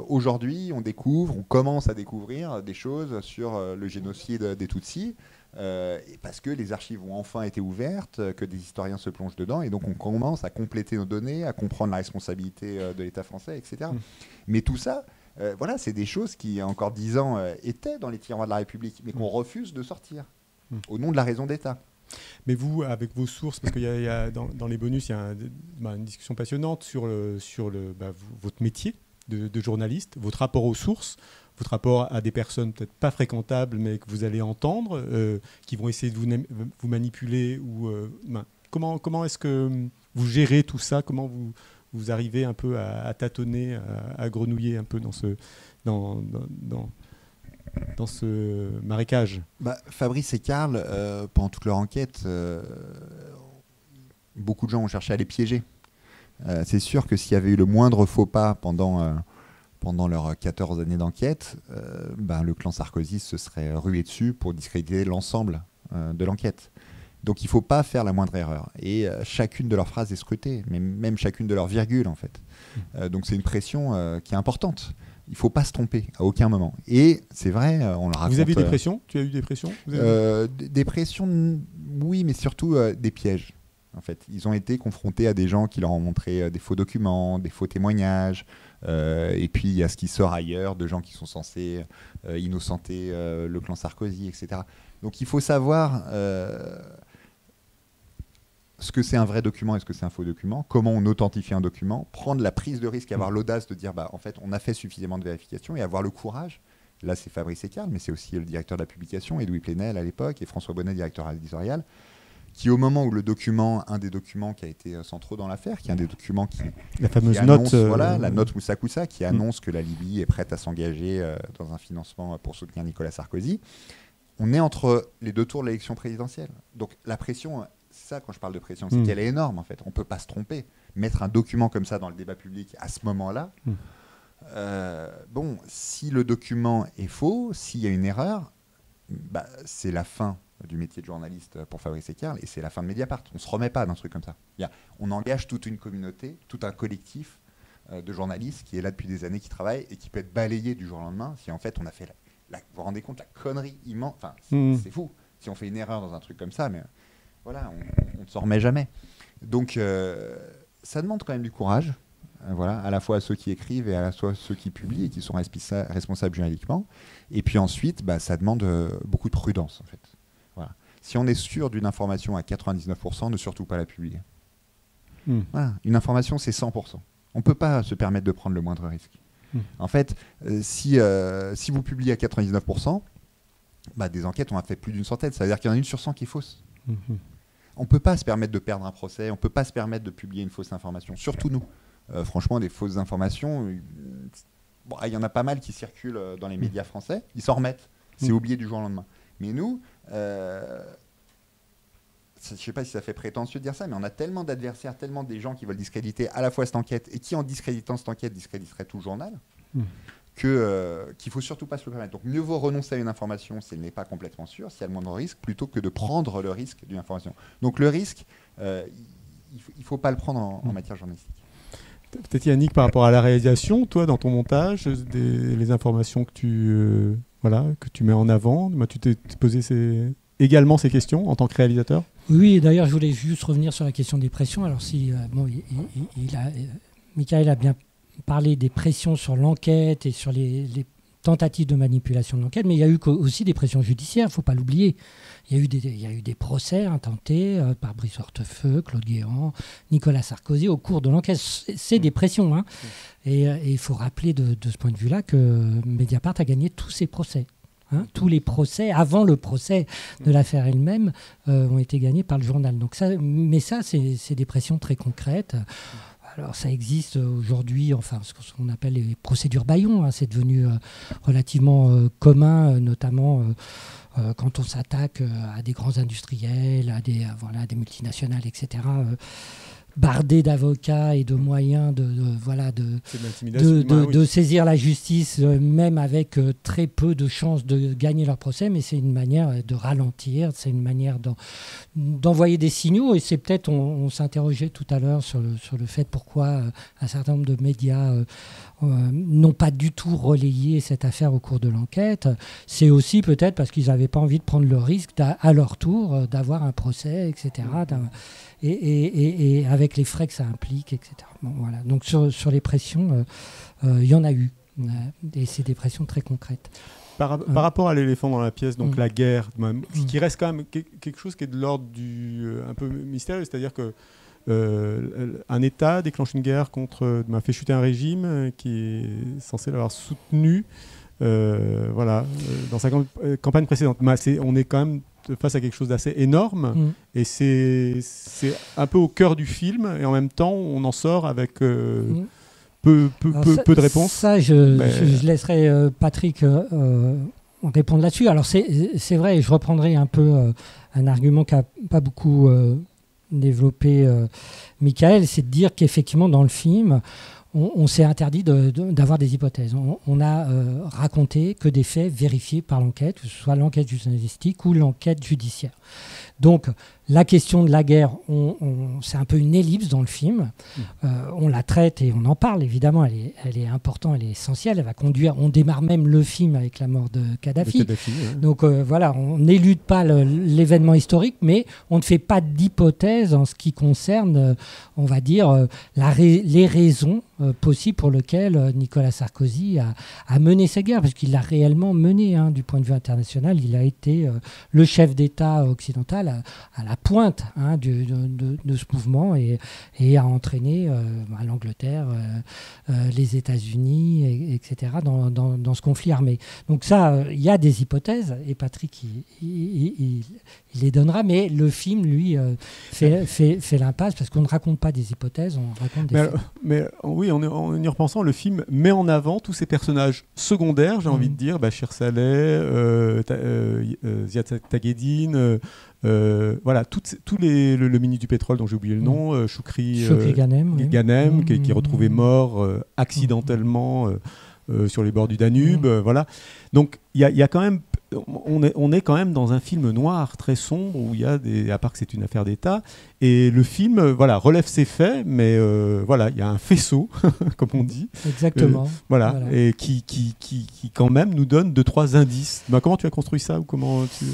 Aujourd'hui, on commence à découvrir des choses sur le génocide des Tutsis, parce que les archives ont enfin été ouvertes, que des historiens se plongent dedans, et donc on commence à compléter nos données, à comprendre la responsabilité de l'État français, etc. Mais tout ça, voilà, c'est des choses qui, il y a encore 10 ans, étaient dans les tiroirs de la République, mais qu'on refuse de sortir, au nom de la raison d'État. Mais vous, avec vos sources, parce qu'il y a dans les bonus, il y a une discussion passionnante sur votre métier de journaliste, votre rapport aux sources, votre rapport à des personnes peut-être pas fréquentables, mais que vous allez entendre, qui vont essayer de vous manipuler. Comment est-ce que vous gérez tout ça ? Comment vous arrivez un peu à tâtonner, à grenouiller un peu dans ce marécage. Fabrice et Karl, pendant toute leur enquête, beaucoup de gens ont cherché à les piéger. C'est sûr que s'il y avait eu le moindre faux pas pendant leurs 14 années d'enquête, le clan Sarkozy se serait rué dessus pour discréditer l'ensemble de l'enquête. Donc il ne faut pas faire la moindre erreur. Et chacune de leurs phrases est scrutée, mais même chacune de leurs virgules, en fait. Donc c'est une pression qui est importante. Il ne faut pas se tromper à aucun moment. Et c'est vrai, on le raconte. Vous avez eu des pressions ? Tu as eu des pressions ? Des pressions, oui, mais surtout des pièges. En fait, ils ont été confrontés à des gens qui leur ont montré des faux documents, des faux témoignages. Et puis il y a ce qui sort ailleurs de gens qui sont censés innocenter le clan Sarkozy, etc. Donc il faut savoir ce que c'est un vrai document et ce que c'est un faux document, comment on authentifie un document, prendre la prise de risque, avoir l'audace de dire en fait on a fait suffisamment de vérifications et avoir le courage. Là c'est Fabrice et Karl, mais c'est aussi le directeur de la publication, Edoui Plenel à l'époque, et François Bonnet, directeur éditorial, qui au moment où un des documents qui a été centraux dans l'affaire, qui est un des documents la fameuse annonce, note, la note Moussa Koussa, qui annonce que la Libye est prête à s'engager dans un financement pour soutenir Nicolas Sarkozy, on est entre les deux tours de l'élection présidentielle. Donc la pression, c'est ça quand je parle de pression, c'est qu'elle est énorme en fait. On ne peut pas se tromper. Mettre un document comme ça dans le débat public à ce moment-là, si le document est faux, s'il y a une erreur, c'est la fin du métier de journaliste pour Fabrice et Karl, et c'est la fin de Mediapart. On ne se remet pas d'un truc comme ça. On engage toute une communauté, tout un collectif de journalistes qui est là depuis des années, qui travaille et qui peut être balayé du jour au lendemain si en fait on a fait vous vous rendez compte la connerie immense, enfin c'est fou si on fait une erreur dans un truc comme ça, mais voilà, on ne s'en remet jamais. Donc ça demande quand même du courage, à la fois à ceux qui écrivent et à la fois ceux qui publient et qui sont responsables juridiquement, et puis ensuite ça demande beaucoup de prudence en fait. Voilà. Si on est sûr d'une information à 99%, ne surtout pas la publier. Voilà. Une information, c'est 100%. On ne peut pas se permettre de prendre le moindre risque. En fait, si vous publiez à 99%, des enquêtes, on a fait plus d'une centaine. Ça veut dire qu'il y en a une sur 100 qui est fausse. On ne peut pas se permettre de perdre un procès. On ne peut pas se permettre de publier une fausse information. Surtout nous. Franchement, des fausses informations, il y en a pas mal qui circulent dans les médias français. Ils s'en remettent. C'est oublié du jour au lendemain. Mais nous, je ne sais pas si ça fait prétentieux de dire ça, mais on a tellement d'adversaires, tellement des gens qui veulent discréditer à la fois cette enquête et qui, en discréditant cette enquête, discréditeraient tout le journal, qu'il ne faut surtout pas se le permettre. Donc mieux vaut renoncer à une information si elle n'est pas complètement sûre, si elle a le moindre risque, plutôt que de prendre le risque d'une information. Donc le risque, il ne faut pas le prendre en matière journalistique. Peut-être Yannick, par rapport à la réalisation, toi, dans ton montage, les informations que tu mets en avant, tu t'es posé également ces questions en tant que réalisateur ? Oui, d'ailleurs, je voulais juste revenir sur la question des pressions. Alors, Michael a bien parlé des pressions sur l'enquête et sur les tentatives de manipulation de l'enquête, mais il y a eu aussi des pressions judiciaires, il ne faut pas l'oublier. Il y a eu des procès intentés par Brice Hortefeux, Claude Guéant, Nicolas Sarkozy au cours de l'enquête. C'est des pressions. Hein. Et il faut rappeler de ce point de vue-là que Mediapart a gagné tous ses procès. Tous les procès, avant le procès de l'affaire elle-même, ont été gagnés par le journal. Donc ça, c'est des pressions très concrètes. Alors ça existe aujourd'hui, ce qu'on appelle les procédures bâillons. C'est devenu relativement commun, notamment quand on s'attaque à des grands industriels, à des multinationales, etc. Bardés d'avocats et de moyens de saisir la justice, même avec très peu de chances de gagner leur procès, mais c'est une manière de ralentir, c'est une manière d'envoyer des signaux, et c'est peut-être, on s'interrogeait tout à l'heure sur le fait pourquoi un certain nombre de médias n'ont pas du tout relayé cette affaire au cours de l'enquête. C'est aussi peut-être parce qu'ils n'avaient pas envie de prendre le risque à leur tour d'avoir un procès, etc., et avec les frais que ça implique, etc. Voilà. Donc sur les pressions, il y en a eu, et c'est des pressions très concrètes. Par rapport à l'éléphant dans la pièce, donc la guerre, qui reste quand même quelque chose qui est de l'ordre du un peu mystérieux, c'est-à-dire que un État déclenche une guerre fait chuter un régime qui est censé l'avoir soutenu dans sa campagne précédente. On est quand même face à quelque chose d'assez énorme, et c'est un peu au cœur du film, et en même temps, on en sort avec peu de réponses. Ça, je laisserai Patrick répondre là-dessus. Alors, c'est vrai, je reprendrai un peu un argument qu'a pas beaucoup développé Michael, c'est de dire qu'effectivement, dans le film, on s'est interdit d'avoir des hypothèses. On a raconté que des faits vérifiés par l'enquête, que ce soit l'enquête journalistique ou l'enquête judiciaire. Donc, la question de la guerre, c'est un peu une ellipse dans le film. On la traite et on en parle, évidemment. Elle est importante, elle est essentielle. Elle va conduire. On démarre même le film avec la mort de Kadhafi. Donc, voilà, on n'élude pas l'événement historique, mais on ne fait pas d'hypothèse en ce qui concerne, on va dire, les raisons possibles pour lesquelles Nicolas Sarkozy a mené cette guerre, parce qu'il l'a réellement menée, du point de vue international. Il a été le chef d'État occidental à la pointe de ce mouvement et a entraîné l'Angleterre, les États-Unis, etc. dans ce conflit armé. Donc ça, il y a des hypothèses, et Patrick il les donnera, mais le film, lui, fait l'impasse, parce qu'on ne raconte pas des hypothèses, on raconte des faits. Mais oui, en y repensant, le film met en avant tous ces personnages secondaires, j'ai envie de dire, Bachir Saleh, Ziad Tagheddine, voilà, le ministre du pétrole dont j'ai oublié le nom, Choukri Ghanem, qui est retrouvé mort accidentellement sur les bords du Danube, voilà. Donc il y a quand même, on est quand même dans un film noir très sombre où il y a à part que c'est une affaire d'État, et le film relève ses faits, mais il y a un faisceau comme on dit. Exactement. Voilà. Et qui quand même nous donne 2-3 indices. Comment tu as construit ça, ou comment tu...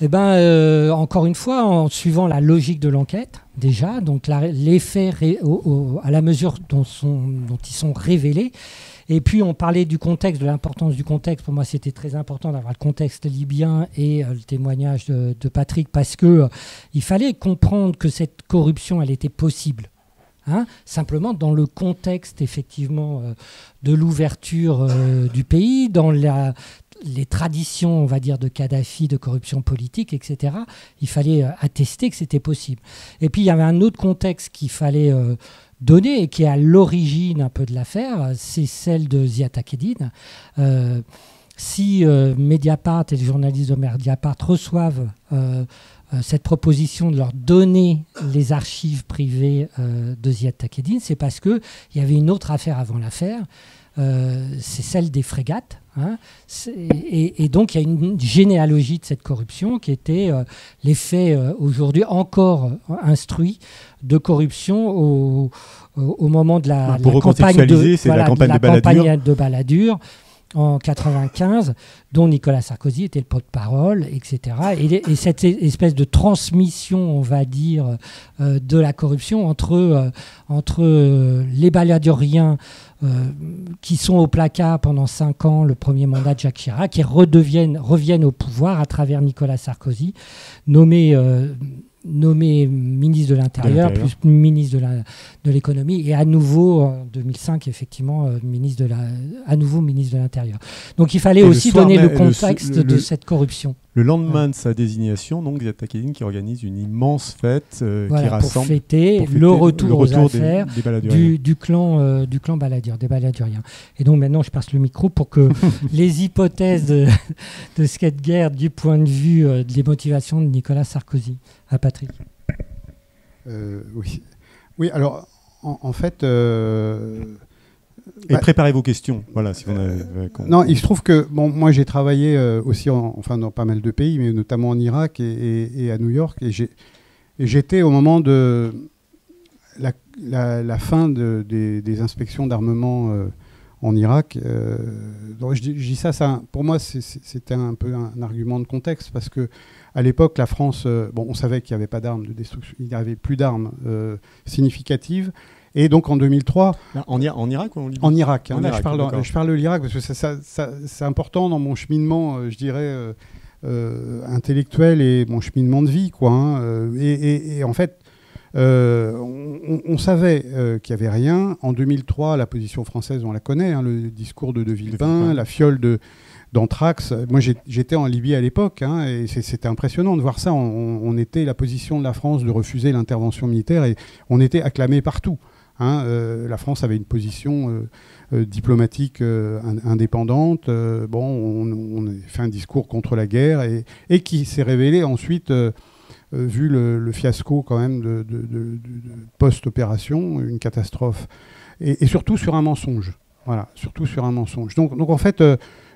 Encore une fois, en suivant la logique de l'enquête, déjà, donc les faits à la mesure dont ils sont révélés. Et puis on parlait du contexte, de l'importance du contexte. Pour moi, c'était très important d'avoir le contexte libyen et le témoignage de Patrick, parce que il fallait comprendre que cette corruption, elle était possible. Simplement dans le contexte, effectivement, de l'ouverture du pays, dans les traditions, on va dire, de Kadhafi, de corruption politique, etc. Il fallait attester que c'était possible. Et puis il y avait un autre contexte qu'il fallait donné et qui est à l'origine un peu de l'affaire, c'est celle de Ziad Tagheddine. Si Mediapart et les journalistes de Mediapart reçoivent cette proposition de leur donner les archives privées de Ziad Tagheddine, c'est parce qu'il y avait une autre affaire avant l'affaire, c'est celle des frégates. Et donc il y a une généalogie de cette corruption qui était les faits aujourd'hui encore instruits de corruption au moment de la campagne de Balladur en 95, dont Nicolas Sarkozy était le porte-parole, etc. Et cette espèce de transmission, on va dire, de la corruption entre les baladuriens qui sont au placard pendant 5 ans, le premier mandat de Jacques Chirac, et reviennent au pouvoir à travers Nicolas Sarkozy, nommé ministre de l'Intérieur, plus ministre de l'Économie, et à nouveau, en 2005, effectivement, ministre de l'Intérieur. Donc il fallait aussi donner le contexte de cette corruption. Le lendemain de sa désignation, donc, Ziad Tagheddine qui organise une immense fête qui rassemble pour fêter le retour aux affaires du clan Balladur, des Balladuriens. Et donc maintenant, je passe le micro pour que les hypothèses de cette guerre du point de vue des motivations de Nicolas Sarkozy. À Patrick. Oui, alors en fait... Et préparez vos questions. Voilà, si vous avez, non, il se trouve que moi j'ai travaillé aussi dans pas mal de pays, mais notamment en Irak et à New York, et j'étais au moment de la fin des inspections d'armement en Irak. Donc je dis ça, pour moi c'était un peu un argument de contexte, parce que à l'époque, la France, on savait qu'il n'y avait pas d'armes de destruction, il n'y avait plus d'armes significatives. Et donc en 2003... En Irak ou en Libye ? En Irak. Je parle de l'Irak parce que c'est important dans mon cheminement, je dirais, intellectuel et mon cheminement de vie, quoi. Et en fait, On savait qu'il n'y avait rien. En 2003, la position française, on la connaît, hein, le discours de Villepin, la fiole d'Anthrax. Moi, j'étais en Libye à l'époque, hein, et c'était impressionnant de voir ça. On était la position de la France de refuser l'intervention militaire, et on était acclamé partout. Hein. La France avait une position diplomatique indépendante. On a fait un discours contre la guerre, et qui s'est révélé ensuite... vu le fiasco quand même de post-opération, une catastrophe, et surtout sur un mensonge. Voilà, surtout sur un mensonge. Donc en fait,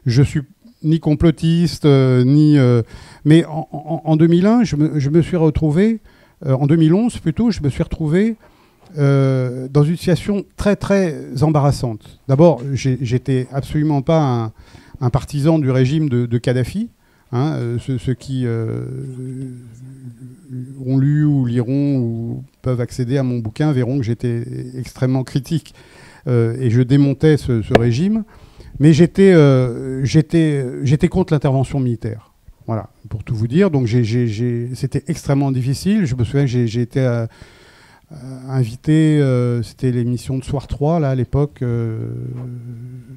je suis ni complotiste, mais en 2001, je me suis retrouvé, en 2011 plutôt, je me suis retrouvé dans une situation très très embarrassante. D'abord, j'étais absolument pas un partisan du régime de Kadhafi. Hein, ceux qui ont lu ou liront ou peuvent accéder à mon bouquin verront que j'étais extrêmement critique et je démontais ce régime, mais j'étais contre l'intervention militaire. Voilà, pour tout vous dire. Donc c'était extrêmement difficile. Je me souviens que j'ai été invité, c'était l'émission de Soir 3 là, à l'époque,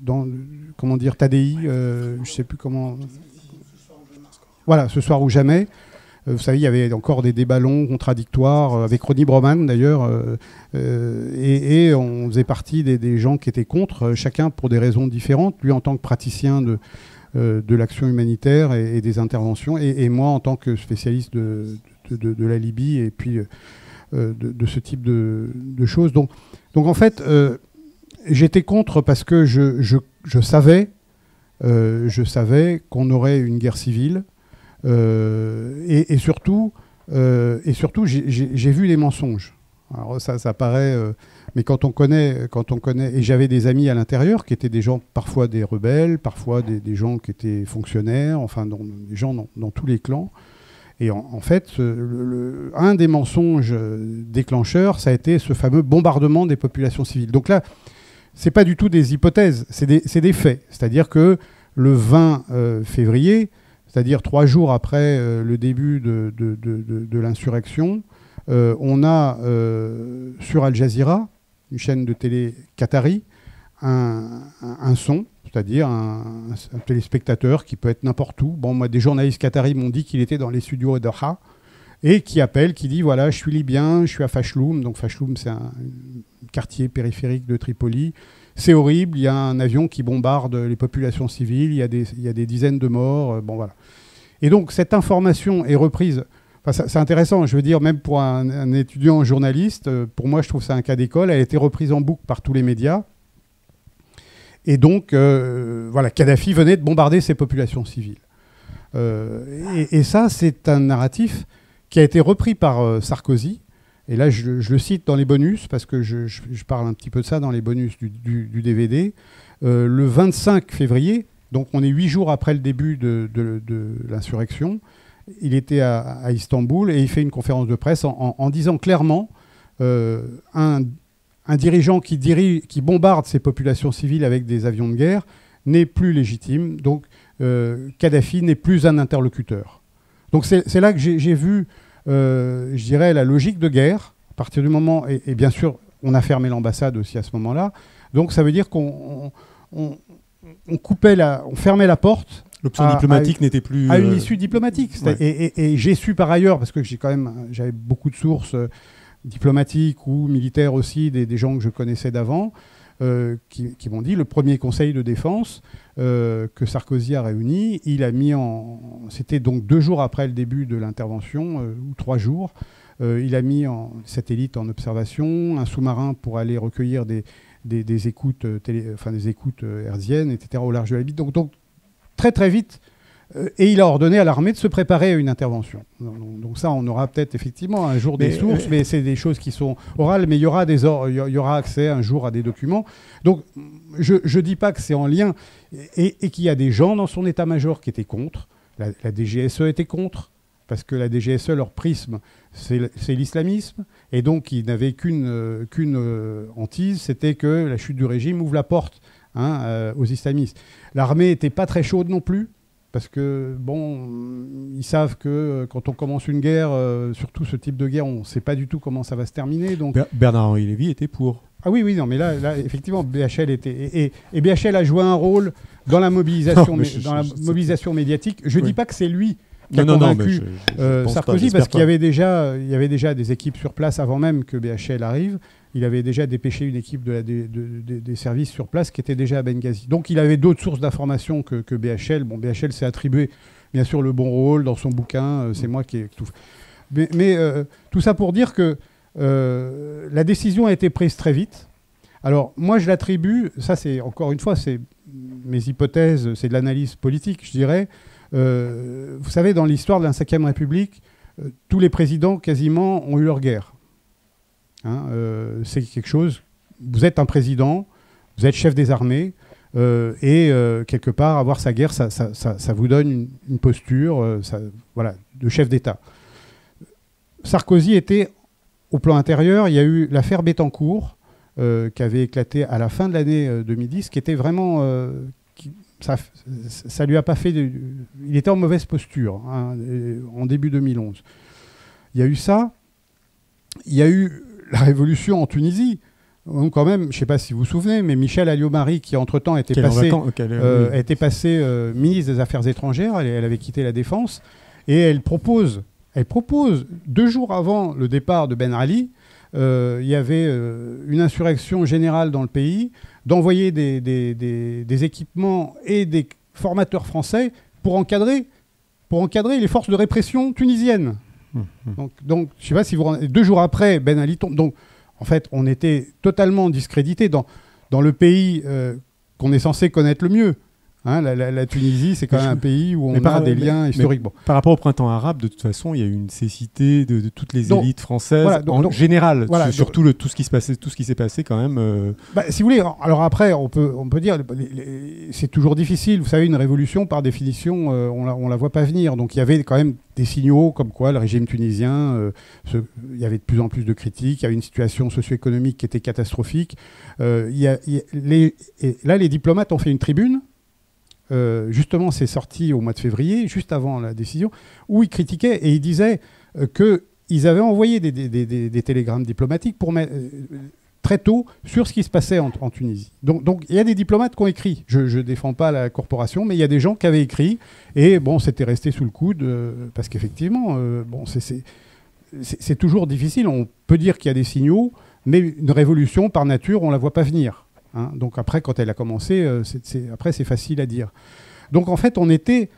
dans comment dire, TADI, je sais plus comment. Voilà, Ce soir ou jamais. Vous savez, il y avait encore des débats longs, contradictoires, avec Ronnie Broman d'ailleurs, et on faisait partie des gens qui étaient contre, chacun pour des raisons différentes. Lui en tant que praticien de l'action humanitaire et des interventions, et moi en tant que spécialiste de la Libye, et puis de ce type de choses. Donc en fait, j'étais contre parce que je savais qu'on aurait une guerre civile. Et surtout, j'ai vu les mensonges. Alors ça paraît, mais quand on connaît, et j'avais des amis à l'intérieur qui étaient des gens, parfois des rebelles, parfois des gens qui étaient fonctionnaires, enfin des gens dans tous les clans. Et en fait, un des mensonges déclencheurs, ça a été ce fameux bombardement des populations civiles. Donc là, c'est pas du tout des hypothèses, c'est des faits. C'est-à-dire que le 20 février, c'est-à-dire 3 jours après le début de l'insurrection, on a sur Al Jazeera, une chaîne de télé qatari, un son, c'est-à-dire un téléspectateur qui peut être n'importe où. Bon, moi, des journalistes qataris m'ont dit qu'il était dans les studios de Doha, et qui appelle, qui dit, voilà, je suis libyen, je suis à Fashloum. Donc Fashloum, c'est un quartier périphérique de Tripoli. C'est horrible, il y a un avion qui bombarde les populations civiles, il y a des dizaines de morts, bon voilà. Et donc cette information est reprise, enfin, c'est intéressant, je veux dire, même pour un étudiant journaliste, pour moi je trouve ça un cas d'école, elle a été reprise en boucle par tous les médias. Et donc, voilà, Kadhafi venait de bombarder ces populations civiles. Et ça, c'est un narratif qui a été repris par Sarkozy. Et là, je le cite dans les bonus, parce que je parle un petit peu de ça dans les bonus du DVD. Le 25 février, donc on est 8 jours après le début de l'insurrection, il était à Istanbul, et il fait une conférence de presse en disant clairement un dirigeant qui bombarde ces populations civiles avec des avions de guerre n'est plus légitime. Donc Kadhafi n'est plus un interlocuteur. Donc c'est là que j'ai vu... je dirais, la logique de guerre, à partir du moment, et bien sûr, on a fermé l'ambassade aussi à ce moment-là, donc ça veut dire qu'on fermait la porte. L'option diplomatique n'était plus... À une issue diplomatique. Ouais. Et j'ai su par ailleurs, parce que j'avais beaucoup de sources diplomatiques ou militaires aussi, des gens que je connaissais d'avant, qui m'ont dit, le premier conseil de défense que Sarkozy a réuni, il a mis c'était donc 2 jours après le début de l'intervention, ou 3 jours, il a mis en satellite en observation, un sous-marin pour aller recueillir des écoutes, des écoutes hertziennes, etc., au large de la Libye. Donc très très vite, et il a ordonné à l'armée de se préparer à une intervention. Donc ça, on aura peut-être effectivement un jour des sources, mais c'est des choses qui sont orales, mais il y aura accès un jour à des documents. Donc je ne dis pas que c'est en lien, et qu'il y a des gens dans son état-major qui étaient contre. La DGSE était contre, parce que la DGSE, leur prisme, c'est l'islamisme, et donc ils n'avaient qu'une hantise, c'était que la chute du régime ouvre la porte aux islamistes. L'armée n'était pas très chaude non plus. parce que, bon, ils savent que quand on commence une guerre, surtout ce type de guerre, on ne sait pas du tout comment ça va se terminer. Donc... Bernard-Henri Lévy était pour. Ah oui, non, mais là effectivement, BHL était... Et BHL a joué un rôle dans la mobilisation, mobilisation médiatique. Je ne dis pas que c'est lui qui a convaincu Sarkozy, parce qu'il y avait déjà des équipes sur place avant même que BHL arrive. Il avait déjà dépêché une équipe des services sur place qui était déjà à Benghazi. Donc il avait d'autres sources d'informations que BHL. Bon, BHL s'est attribué bien sûr le bon rôle dans son bouquin. C'est moi qui ai tout fait. Mais tout ça pour dire que la décision a été prise très vite. Alors moi je l'attribue, ça c'est encore une fois, c'est mes hypothèses, c'est de l'analyse politique je dirais. Vous savez, dans l'histoire de la Ve République, tous les présidents quasiment ont eu leur guerre. C'est quelque chose, vous êtes un président, vous êtes chef des armées, et quelque part avoir sa guerre, ça vous donne une posture voilà, de chef d'État. Sarkozy était au plan intérieur, il y a eu l'affaire Bettencourt qui avait éclaté à la fin de l'année 2010, qui était vraiment... ça lui a pas fait... il était en mauvaise posture en début 2011. Il y a eu ça, il y a eu la révolution en Tunisie. Donc quand même, je ne sais pas si vous vous souvenez, mais Michèle Alliot-Marie, qui entre-temps était passée ministre des Affaires étrangères, elle avait quitté la Défense, et elle propose 2 jours avant le départ de Ben Ali, il y avait une insurrection générale dans le pays, d'envoyer des équipements et des formateurs français pour encadrer les forces de répression tunisiennes. Donc je ne sais pas si vous... 2 jours après, Ben Ali tombe. Donc, en fait, on était totalement discrédité dans le pays qu'on est censé connaître le mieux. La Tunisie, c'est quand même un pays où on a des liens historiques. Bon. Par rapport au printemps arabe, de toute façon, il y a eu une cécité de toutes les élites françaises, en général, sur tout ce qui s'est passé quand même. Si vous voulez, alors après, on peut dire, c'est toujours difficile. Vous savez, une révolution, par définition, on la voit pas venir. Donc il y avait quand même des signaux comme quoi le régime tunisien, il y avait de plus en plus de critiques, il y avait une situation socio-économique qui était catastrophique. Là, les diplomates ont fait une tribune. Justement, c'est sorti au mois de février, juste avant la décision, où ils critiquaient et ils disaient qu'ils avaient envoyé des télégrammes diplomatiques très tôt sur ce qui se passait en Tunisie. Donc il y a des diplomates qui ont écrit. Je ne défends pas la corporation, mais il y a des gens qui avaient écrit. Et bon, c'était resté sous le coude, parce qu'effectivement, c'est toujours difficile. On peut dire qu'il y a des signaux, mais une révolution, par nature, on ne la voit pas venir. Donc après, quand elle a commencé, après c'est facile à dire. Donc en fait, on était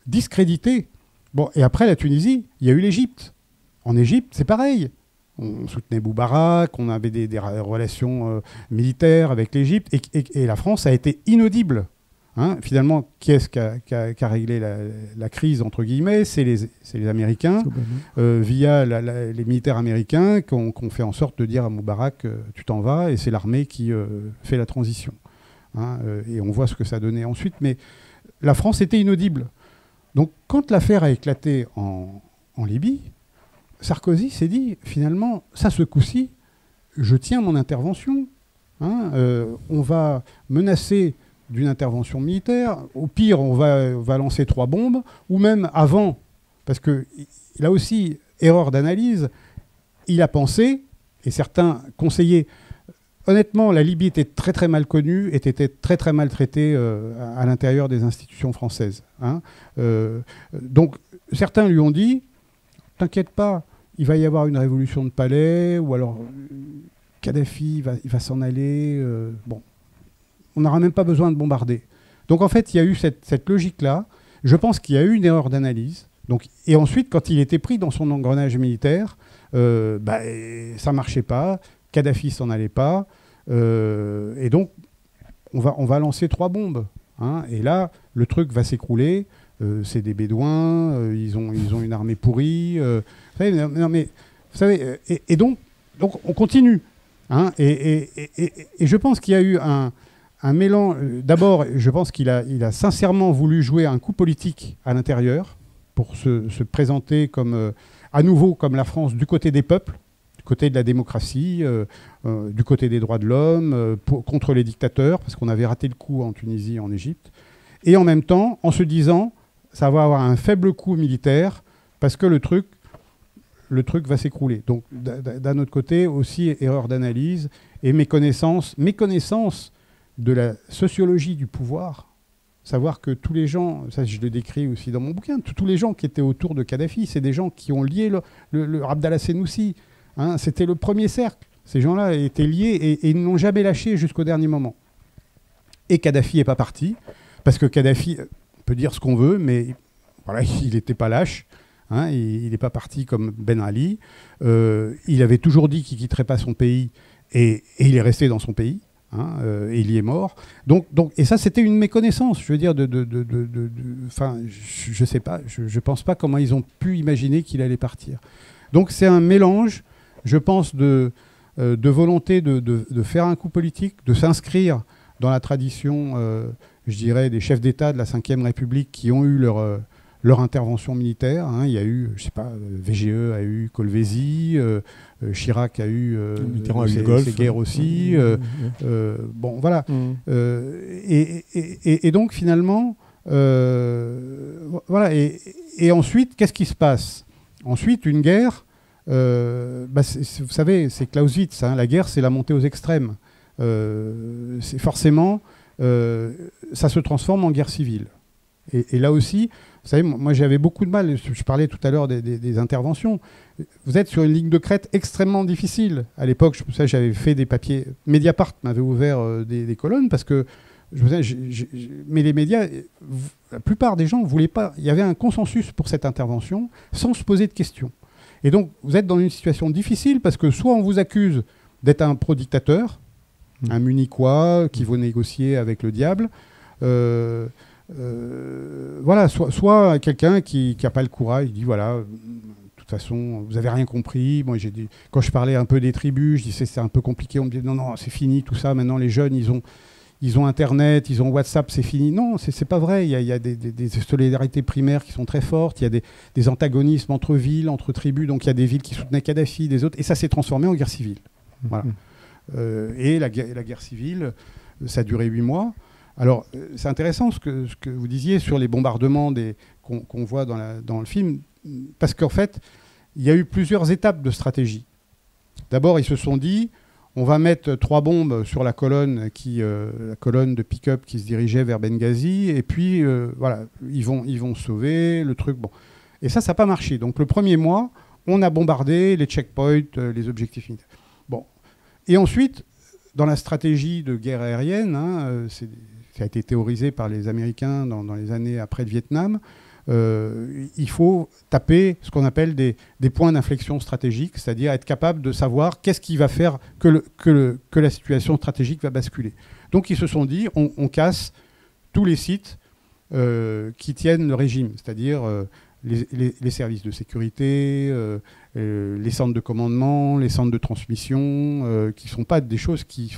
discrédités. Bon, et après la Tunisie, il y a eu l'Égypte. En Égypte, c'est pareil. On soutenait Boubarak, on avait des relations militaires avec l'Égypte, et la France a été inaudible. Finalement, qui est-ce qui a réglé la crise, entre guillemets? C'est les Américains, via les militaires américains qui ont fait en sorte de dire à Moubarak tu t'en vas, et c'est l'armée qui fait la transition. Et on voit ce que ça donnait ensuite. Mais la France était inaudible. Donc quand l'affaire a éclaté en Libye, Sarkozy s'est dit, finalement, ça, ce coup-ci, je tiens mon intervention. On va menacer d'une intervention militaire. Au pire, on va lancer 3 bombes, ou même avant, parce que là aussi, erreur d'analyse, il a pensé, et certains conseillers, honnêtement, la Libye était très très mal connue, était très très mal traitée à l'intérieur des institutions françaises. Donc, certains lui ont dit, t'inquiète pas, il va y avoir une révolution de palais, ou alors Kadhafi il va s'en aller. Bon. On n'aura même pas besoin de bombarder. Donc en fait, il y a eu cette logique-là. Je pense qu'il y a eu une erreur d'analyse. Et ensuite, quand il était pris dans son engrenage militaire, ça ne marchait pas. Kadhafi s'en allait pas. Et donc, on va lancer 3 bombes. Et là, le truc va s'écrouler. C'est des Bédouins. Ils ont une armée pourrie. Vous savez, et donc, on continue. Et je pense qu'il y a eu un mélange. D'abord, je pense qu'il a sincèrement voulu jouer un coup politique à l'intérieur pour se présenter à nouveau comme la France du côté des peuples, du côté de la démocratie, du côté des droits de l'homme, contre les dictateurs, parce qu'on avait raté le coup en Tunisie et en Égypte. Et en même temps, en se disant, ça va avoir un faible coût militaire parce que le truc va s'écrouler. Donc, d'un autre côté, aussi, erreur d'analyse et méconnaissance de la sociologie du pouvoir. Savoir que tous les gens, ça je le décris aussi dans mon bouquin, tous les gens qui étaient autour de Kadhafi, c'est des gens qui ont lié le Abdallah Senussi. Hein, c'était le premier cercle. Ces gens-là étaient liés et ils n'ont jamais lâché jusqu'au dernier moment. Et Kadhafi n'est pas parti, parce que Kadhafi, on peut dire ce qu'on veut, mais voilà, il n'était pas lâche. Hein, il n'est pas parti comme Ben Ali. Il avait toujours dit qu'il ne quitterait pas son pays, et il est resté dans son pays. Hein, et il y est mort. Donc, et ça, c'était une méconnaissance. Je veux dire, je sais pas. Je pense pas comment ils ont pu imaginer qu'il allait partir. Donc, c'est un mélange, je pense, de volonté de faire un coup politique, de s'inscrire dans la tradition, je dirais, des chefs d'État de la Ve République qui ont eu leur intervention militaire. Hein. Il y a eu, je sais pas, VGE a eu Colvézi, Chirac a eu ses guerres aussi. Bon, voilà. Et donc, finalement, voilà. Et ensuite, qu'est-ce qui se passe? Ensuite, une guerre, vous savez, c'est Clausewitz. Hein, la guerre, c'est la montée aux extrêmes. C'est forcément, ça se transforme en guerre civile. Et là aussi, vous savez, moi j'avais beaucoup de mal, je parlais tout à l'heure des interventions. Vous êtes sur une ligne de crête extrêmement difficile. À l'époque, j'avais fait des papiers. Mediapart m'avait ouvert des colonnes parce que, mais les médias, la plupart des gens ne voulaient pas. Il y avait un consensus pour cette intervention sans se poser de questions. Et donc, vous êtes dans une situation difficile parce que soit on vous accuse d'être un pro-dictateur, un munichois qui veut négocier avec le diable. Voilà, soit quelqu'un qui n'a pas le courage, il dit voilà, de toute façon, vous n'avez rien compris. Moi, quand je parlais un peu des tribus, je disais c'est un peu compliqué. On me disait non, c'est fini tout ça. Maintenant, les jeunes, ils ont Internet, ils ont WhatsApp, c'est fini. Non, c'est pas vrai. Il y a des solidarités primaires qui sont très fortes. Il y a des antagonismes entre villes, entre tribus. Donc, il y a des villes qui soutenaient Kadhafi, des autres. Et ça s'est transformé en guerre civile. Voilà. Et la guerre civile, ça a duré 8 mois. Alors, c'est intéressant ce que vous disiez sur les bombardements qu'on voit dans le film, parce qu'en fait, il y a eu plusieurs étapes de stratégie. D'abord, ils se sont dit, on va mettre 3 bombes sur la colonne de pick-up qui se dirigeait vers Benghazi, et puis, voilà, ils vont sauver le truc. Bon. Et ça n'a pas marché. Donc, le premier mois, on a bombardé les checkpoints, les objectifs militaires. Bon. Et ensuite, dans la stratégie de guerre aérienne, hein, ça a été théorisé par les Américains dans les années après le Vietnam, il faut taper ce qu'on appelle des points d'inflexion stratégiques, c'est-à-dire être capable de savoir qu'est-ce qui va faire que la situation stratégique va basculer. Donc ils se sont dit, on casse tous les sites qui tiennent le régime, c'est-à-dire les services de sécurité, les centres de commandement, les centres de transmission, qui ne sont pas des choses qui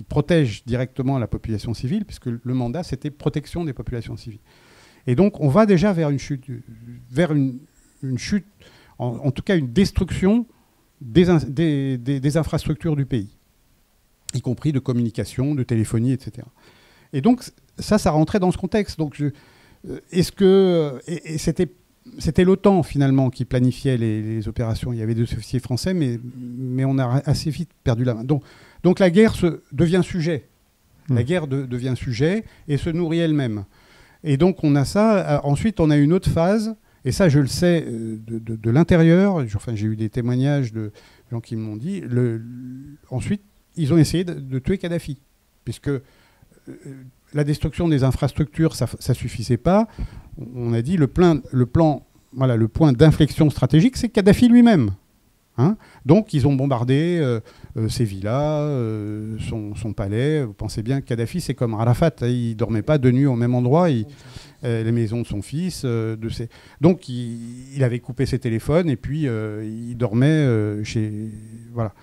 protègent directement la population civile, puisque le mandat, c'était protection des populations civiles. Et donc, on va déjà vers une chute, en tout cas une destruction des infrastructures du pays, y compris de communication, de téléphonie, etc. Et donc, ça rentrait dans ce contexte. Donc, c'était l'OTAN, finalement, qui planifiait les opérations. Il y avait des officiers français, mais on a assez vite perdu la main. Donc la guerre devient sujet. La guerre devient sujet et se nourrit elle-même. Et donc on a ça. Ensuite, on a une autre phase, et ça, je le sais de l'intérieur. Enfin, j'ai eu des témoignages de gens qui m'ont dit. Ensuite, ils ont essayé de tuer Kadhafi, puisque la destruction des infrastructures, ça ne suffisait pas. On a dit le point d'inflexion stratégique, c'est Kadhafi lui-même. Hein, donc ils ont bombardé ses villas, son palais. Vous pensez bien que Kadhafi, c'est comme Arafat, hein, il ne dormait pas de nuit au même endroit, les maisons de son fils. Donc il avait coupé ses téléphones et puis il dormait chez... Voilà.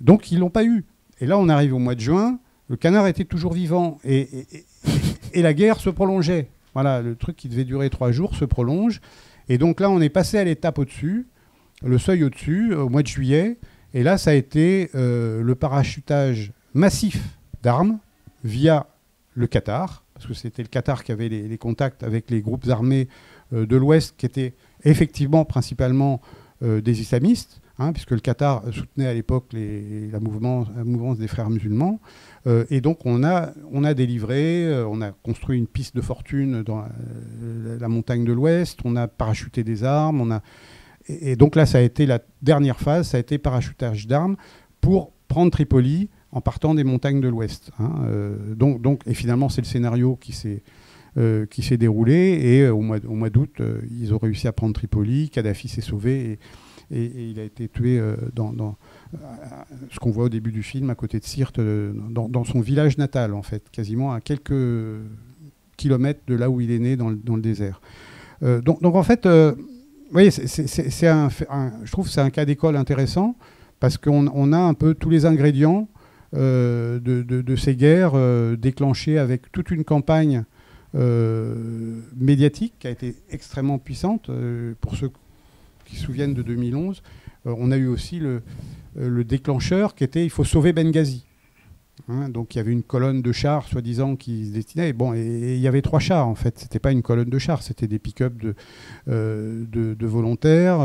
Donc ils ne l'ont pas eu. Et là on arrive au mois de juin, le canard était toujours vivant et la guerre se prolongeait. Voilà, le truc qui devait durer 3 jours se prolonge. Et donc là on est passé à l'étape au-dessus, le seuil au-dessus, au mois de juillet. Et là, ça a été le parachutage massif d'armes via le Qatar, parce que c'était le Qatar qui avait les contacts avec les groupes armés de l'Ouest, qui étaient effectivement principalement des islamistes, puisque le Qatar soutenait à l'époque la mouvance des frères musulmans. Et donc on a délivré, on a construit une piste de fortune dans la montagne de l'Ouest, on a parachuté des armes, et donc là ça a été la dernière phase, ça a été parachutage d'armes pour prendre Tripoli en partant des montagnes de l'Ouest. Et finalement c'est le scénario qui s'est déroulé, et au mois d'août, ils ont réussi à prendre Tripoli, Kadhafi s'est sauvé, et il a été tué dans ce qu'on voit au début du film, à côté de Sirte, dans son village natal, en fait, quasiment à quelques kilomètres de là où il est né, dans le désert. Donc en fait, vous voyez, je trouve que c'est un cas d'école intéressant, parce qu'on a un peu tous les ingrédients de ces guerres déclenchées avec toute une campagne médiatique qui a été extrêmement puissante. Pour ceux qui se souviennent de 2011, on a eu aussi le déclencheur qui était « il faut sauver Benghazi ». Donc il y avait une colonne de chars, soi-disant, qui se destinait. Et il y avait 3 chars, en fait. C'était pas une colonne de chars, c'était des pick-up de volontaires.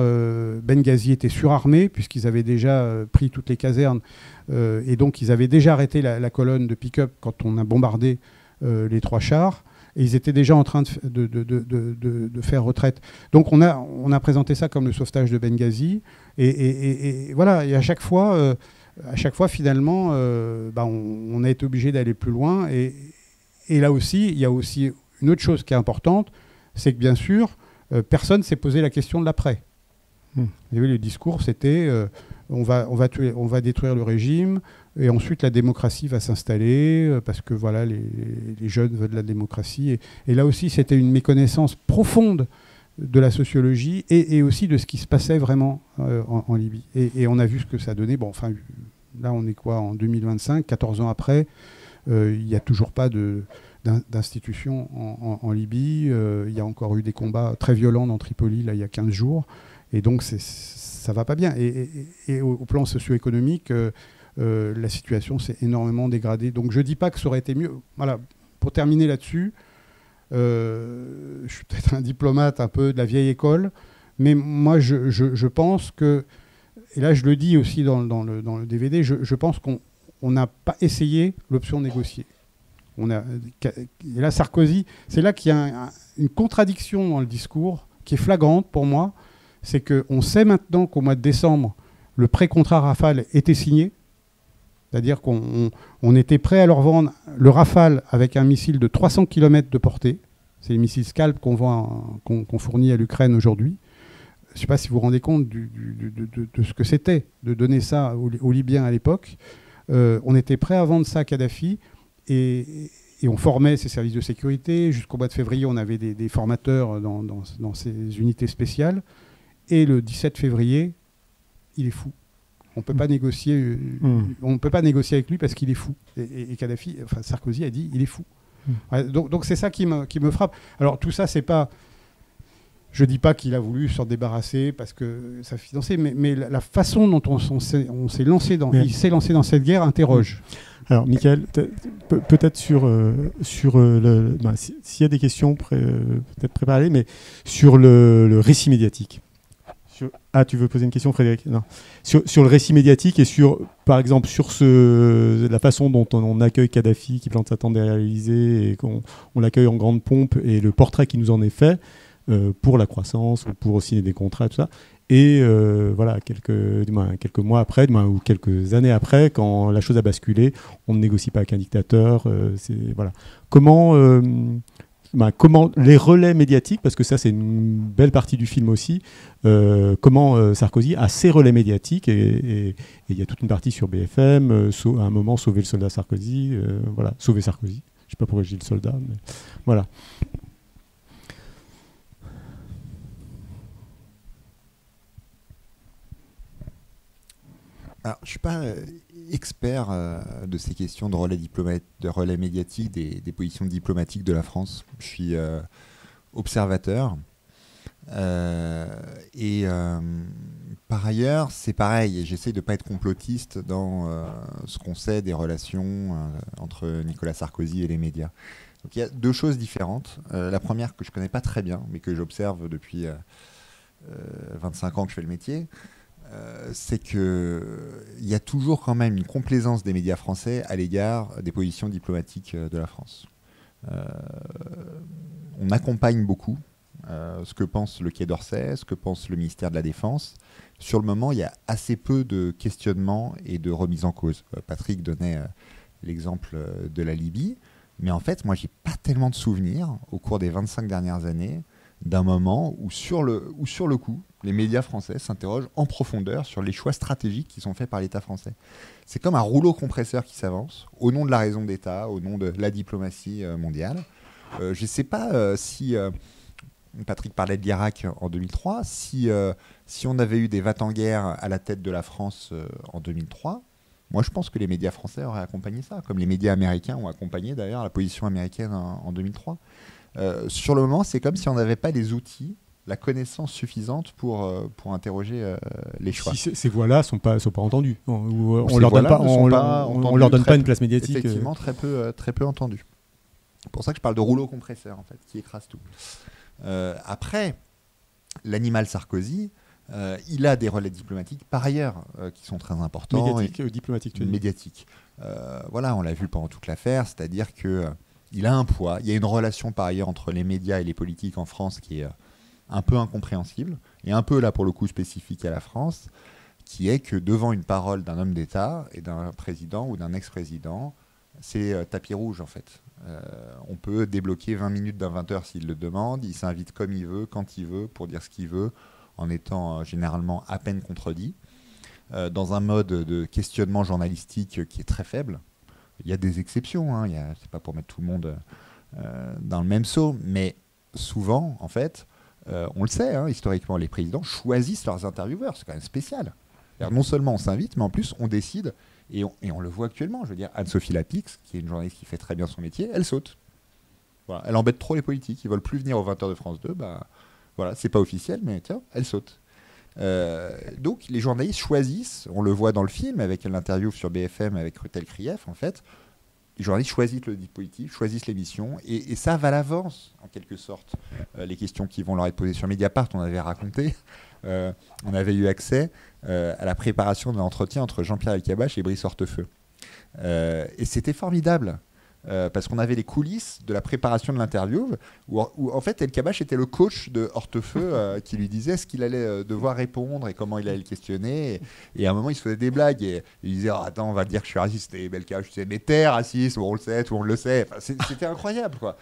Benghazi était surarmé, puisqu'ils avaient déjà pris toutes les casernes. Et donc ils avaient déjà arrêté la colonne de pick-up quand on a bombardé les 3 chars. Et ils étaient déjà en train de faire retraite. Donc on a présenté ça comme le sauvetage de Benghazi. Et voilà, et à chaque fois finalement, on a été obligé d'aller plus loin. Et là aussi, il y a aussi une autre chose qui est importante, c'est que bien sûr, personne ne s'est posé la question de l'après. Vous avez vu, le discours, c'était on va détruire le régime, et ensuite la démocratie va s'installer, parce que voilà, les jeunes veulent de la démocratie. Et là aussi, c'était une méconnaissance profonde de la sociologie et aussi de ce qui se passait vraiment en Libye. Et on a vu ce que ça donnait. Bon, enfin, là, on est quoi, en 2025, 14 ans après, il n'y a toujours pas d'institution en Libye. Il y a encore eu des combats très violents dans Tripoli, là, il y a 15 jours. Et donc, ça ne va pas bien. Et au plan socio-économique, la situation s'est énormément dégradée. Donc je ne dis pas que ça aurait été mieux. Voilà, pour terminer là-dessus, je suis peut-être un diplomate un peu de la vieille école, mais moi je pense que, et là je le dis aussi dans le DVD, je pense qu'on n'a pas essayé l'option négociée. Et là Sarkozy, c'est là qu'il y a une contradiction dans le discours qui est flagrante pour moi, c'est qu'on sait maintenant qu'au mois de décembre, le pré-contrat Rafale était signé. C'est-à-dire qu'on était prêt à leur vendre le Rafale avec un missile de 300 km de portée. C'est les missiles Scalp qu'on fournit à l'Ukraine aujourd'hui. Je ne sais pas si vous vous rendez compte de ce que c'était de donner ça aux Libyens à l'époque. On était prêt à vendre ça à Kadhafi, et on formait ses services de sécurité. Jusqu'au mois de février, on avait des formateurs dans ces unités spéciales. Et le 17 février, il est fou. On ne peut pas négocier. On peut pas négocier avec lui parce qu'il est fou. Et Kadhafi, enfin Sarkozy a dit, il est fou. Ouais, donc c'est ça qui me frappe. Alors tout ça, c'est pas. Je dis pas qu'il a voulu s'en débarrasser parce que ça finançait, mais la façon dont on s'est lancé il s'est lancé dans cette guerre interroge. Alors, Michael, peut-être s'il y a des questions, peut-être préparez, mais sur le récit médiatique. Tu veux poser une question, Frédéric? Non. Sur le récit médiatique et par exemple, sur la façon dont on accueille Kadhafi qui plante sa tente derrière l'Élysée et qu'on l'accueille en grande pompe, et le portrait qui nous en est fait pour la croissance ou pour signer des contrats, tout ça. Et voilà, quelques mois après, ou quelques années après, quand la chose a basculé, on ne négocie pas avec un dictateur. Voilà. Comment les relais médiatiques, parce que ça c'est une belle partie du film aussi, comment Sarkozy a ses relais médiatiques, et il y a toute une partie sur BFM, à un moment sauver le soldat Sarkozy, voilà, sauver Sarkozy, je ne sais pas pourquoi je dis le soldat, mais voilà. Alors, je ne suis pas expert de ces questions de relais médiatiques, des positions diplomatiques de la France. Je suis observateur. Par ailleurs, c'est pareil, j'essaie de ne pas être complotiste dans ce qu'on sait des relations entre Nicolas Sarkozy et les médias. Donc il y a deux choses différentes. La première que je ne connais pas très bien, mais que j'observe depuis 25 ans que je fais le métier, c'est qu'il y a toujours quand même une complaisance des médias français à l'égard des positions diplomatiques de la France. On accompagne beaucoup ce que pense le Quai d'Orsay, ce que pense le ministère de la Défense. Sur le moment, il y a assez peu de questionnements et de remises en cause. Patrick donnait l'exemple de la Libye, mais en fait, moi, j'ai pas tellement de souvenirs au cours des 25 dernières années d'un moment où sur le coup, les médias français s'interrogent en profondeur sur les choix stratégiques qui sont faits par l'État français. C'est comme un rouleau compresseur qui s'avance au nom de la raison d'État, au nom de la diplomatie mondiale. Je ne sais pas si... Patrick parlait de l'Irak en 2003. Si on avait eu des va-t-en-guerre à la tête de la France en 2003, moi je pense que les médias français auraient accompagné ça, comme les médias américains ont accompagné d'ailleurs la position américaine en 2003. Sur le moment, c'est comme si on n'avait pas les outils, la connaissance suffisante pour interroger les choix. Si ces voix-là sont pas entendues, on leur donne pas une place médiatique. Effectivement, très peu entendu. C'est pour ça que je parle de rouleau compresseur en fait, qui écrase tout. Après, l'animal Sarkozy, il a des relais diplomatiques par ailleurs qui sont très importants. Diplomatiques, tu veux dire. Médiatiques. Voilà, on l'a vu pendant toute l'affaire, c'est-à-dire qu'il a un poids. Il y a une relation par ailleurs entre les médias et les politiques en France qui est un peu incompréhensible et un peu là pour le coup spécifique à la France, qui est que devant une parole d'un homme d'État et d'un président ou d'un ex-président, c'est tapis rouge en fait. On peut débloquer 20 minutes d'un 20h s'il le demande, il s'invite comme il veut, quand il veut, pour dire ce qu'il veut, en étant généralement à peine contredit, dans un mode de questionnement journalistique qui est très faible. Il y a des exceptions, hein, c'est pas pour mettre tout le monde dans le même seau, mais souvent, en fait, on le sait, hein, historiquement, les présidents choisissent leurs intervieweurs, c'est quand même spécial. C'est-à-dire, non seulement on s'invite, mais en plus on décide. Et on le voit actuellement, je veux dire, Anne-Sophie Lapix, qui est une journaliste qui fait très bien son métier, elle saute. Voilà, elle embête trop les politiques, ils veulent plus venir aux 20h de France 2, bah, voilà, c'est pas officiel, mais tiens, elle saute. Donc les journalistes choisissent, on le voit dans le film, avec l'interview sur BFM avec Rutel Krief, en fait, les journalistes choisissent le dispositif, choisissent l'émission, et ça va à l'avance, en quelque sorte. Les questions qui vont leur être posées sur Mediapart, on avait raconté, on avait eu accès à la préparation d'un entretien entre Jean-Pierre Elkabbach et Brice Hortefeux. Et c'était formidable, parce qu'on avait les coulisses de la préparation de l'interview, où en fait Elkabbach était le coach de Hortefeux qui lui disait ce qu'il allait devoir répondre et comment il allait le questionner. Et à un moment, il se faisait des blagues et il disait attends, on va dire que je suis raciste. Et Elkabbach disait mais t'es raciste, on le sait, tout le monde le sait. Enfin, c'était incroyable, quoi.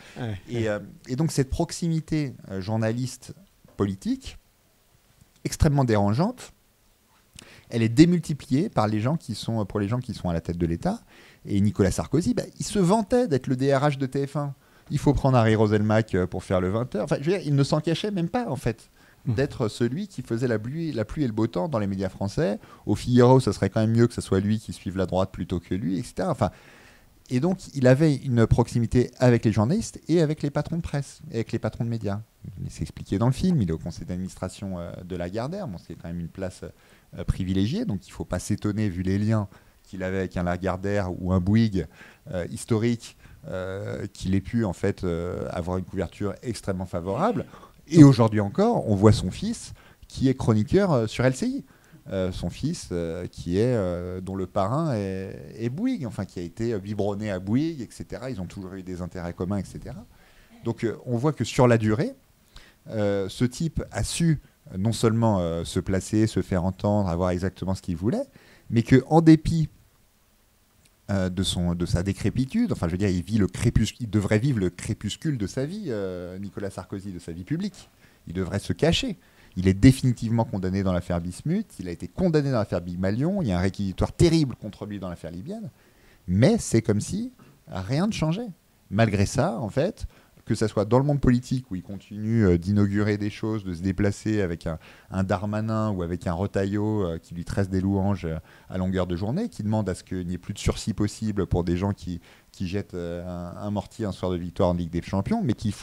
Et donc cette proximité journaliste-politique, extrêmement dérangeante, elle est démultipliée pour les gens qui sont à la tête de l'État. Et Nicolas Sarkozy, il se vantait d'être le DRH de TF1. Il faut prendre Harry Roselmack pour faire le 20h. Enfin, je veux dire, il ne s'en cachait même pas, en fait, d'être celui qui faisait la pluie et le beau temps dans les médias français. Au Figaro, ça serait quand même mieux que ce soit lui qui suive la droite plutôt que lui, etc. Enfin, et donc, il avait une proximité avec les journalistes et avec les patrons de presse, et avec les patrons de médias. Il s'est expliqué dans le film, il est au conseil d'administration de Lagardère. Bon, c'est quand même une place privilégiée, donc il ne faut pas s'étonner, vu les liens qu'il avait avec un Lagardère ou un Bouygues historique, qu'il ait pu en fait avoir une couverture extrêmement favorable. Et aujourd'hui encore, on voit son fils qui est chroniqueur sur LCI. Son fils dont le parrain est Bouygues, enfin qui a été biberonné à Bouygues, etc. Ils ont toujours eu des intérêts communs, etc. Donc on voit que sur la durée, ce type a su non seulement se placer, se faire entendre, avoir exactement ce qu'il voulait, mais qu'en dépit de sa décrépitude, enfin je veux dire, il devrait vivre le crépuscule de sa vie, Nicolas Sarkozy, de sa vie publique. Il devrait se cacher. Il est définitivement condamné dans l'affaire Bismuth, il a été condamné dans l'affaire Big Malion, il y a un réquisitoire terrible contre lui dans l'affaire libyenne, mais c'est comme si rien ne changeait. Malgré ça, en fait, que ce soit dans le monde politique où il continue d'inaugurer des choses, de se déplacer avec un Darmanin ou avec un Retailleau qui lui tresse des louanges à longueur de journée, qui demande à ce qu'il n'y ait plus de sursis possible pour des gens qui jettent un mortier un soir de victoire en Ligue des Champions, mais qui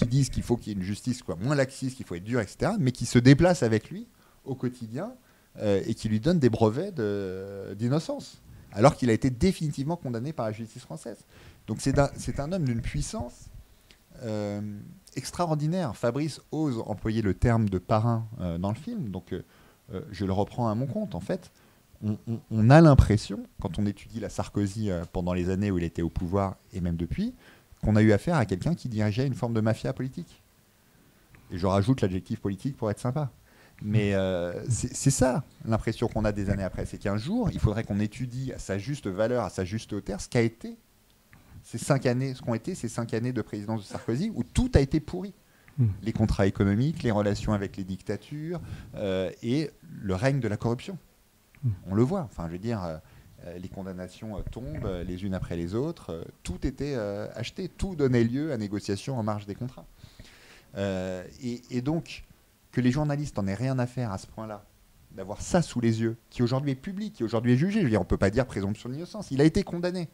disent qu'il faut qu'il y ait une justice moins laxiste, qu'il faut être dur, etc., mais qui se déplacent avec lui au quotidien et qui lui donnent des brevets d'innocence. alors qu'il a été définitivement condamné par la justice française. Donc c'est un homme d'une puissance extraordinaire. Fabrice ose employer le terme de parrain dans le film, donc je le reprends à mon compte. En fait, on a l'impression, quand on étudie la Sarkozy pendant les années où il était au pouvoir, et même depuis, qu'on a eu affaire à quelqu'un qui dirigeait une forme de mafia politique. Et je rajoute l'adjectif politique pour être sympa. Mais c'est ça l'impression qu'on a des années après. C'est qu'un jour, il faudrait qu'on étudie à sa juste valeur, à sa juste hauteur, ce qu'a été ces 5 années, ce qu'ont été ces 5 années de présidence de Sarkozy, où tout a été pourri. Les contrats économiques, les relations avec les dictatures et le règne de la corruption. On le voit. Enfin, je veux dire, les condamnations tombent les unes après les autres. Tout était acheté. Tout donnait lieu à négociation en marge des contrats. Et donc, que les journalistes n'en aient rien à faire à ce point-là, d'avoir ça sous les yeux, qui aujourd'hui est public, qui aujourd'hui est jugé. Je veux dire, on ne peut pas dire présomption d'innocence. Il a été condamné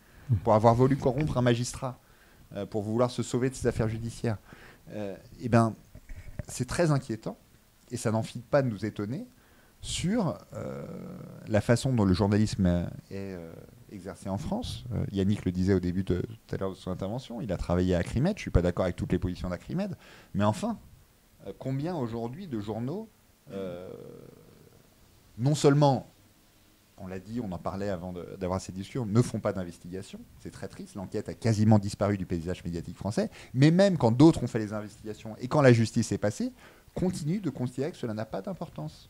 pour avoir voulu corrompre un magistrat, pour vouloir se sauver de ses affaires judiciaires. Eh ben, c'est très inquiétant, et ça n'en finit pas de nous étonner, sur la façon dont le journalisme est exercé en France. Yannick le disait au début tout à l'heure de son intervention, il a travaillé à Acrimed, je ne suis pas d'accord avec toutes les positions d'Acrimed, mais enfin, combien aujourd'hui de journaux, non seulement, on l'a dit, on en parlait avant d'avoir ces discussions, ne font pas d'investigation, c'est très triste, l'enquête a quasiment disparu du paysage médiatique français, mais même quand d'autres ont fait les investigations et quand la justice est passée, continuent de considérer que cela n'a pas d'importance.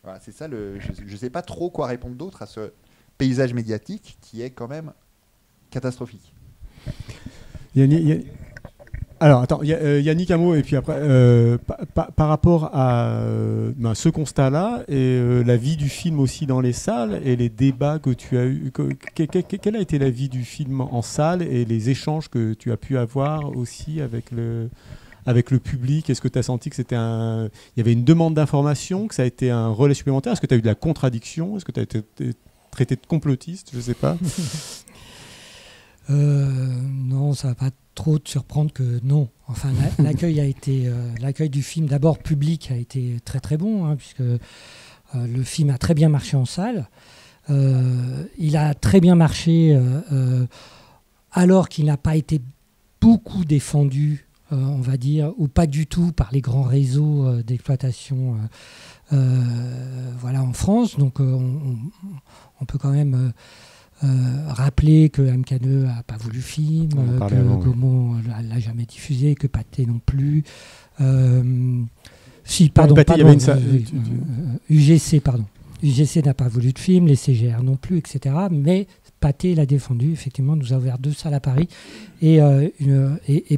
Voilà, c'est ça, je ne sais pas trop quoi répondre d'autre à ce paysage médiatique qui est quand même catastrophique. Alors, attends, Yannick, un mot, et puis après, par rapport à ce constat-là, et la vie du film aussi dans les salles, et les débats que tu as eus, quelle a été la vie du film en salle, et les échanges que tu as pu avoir aussi avec le public? Est-ce que tu as senti que il y avait une demande d'information, que ça a été un relais supplémentaire? Est-ce que tu as eu de la contradiction? Est-ce que tu as été traité de complotiste? Je ne sais pas. Non, ça ne va pas trop te surprendre que non. Enfin, l'accueil du film, d'abord public, a été très très bon, hein, puisque le film a très bien marché en salle. Il a très bien marché alors qu'il n'a pas été beaucoup défendu, on va dire, ou pas du tout par les grands réseaux d'exploitation en France. Donc on peut quand même rappeler que MK2 n'a pas voulu le film, que Gaumont ne l'a jamais diffusé, que Pathé non plus. UGC, pardon. UGC n'a pas voulu de film, les CGR non plus, etc. Mais Pathé l'a défendu, effectivement, nous a ouvert 2 salles à Paris et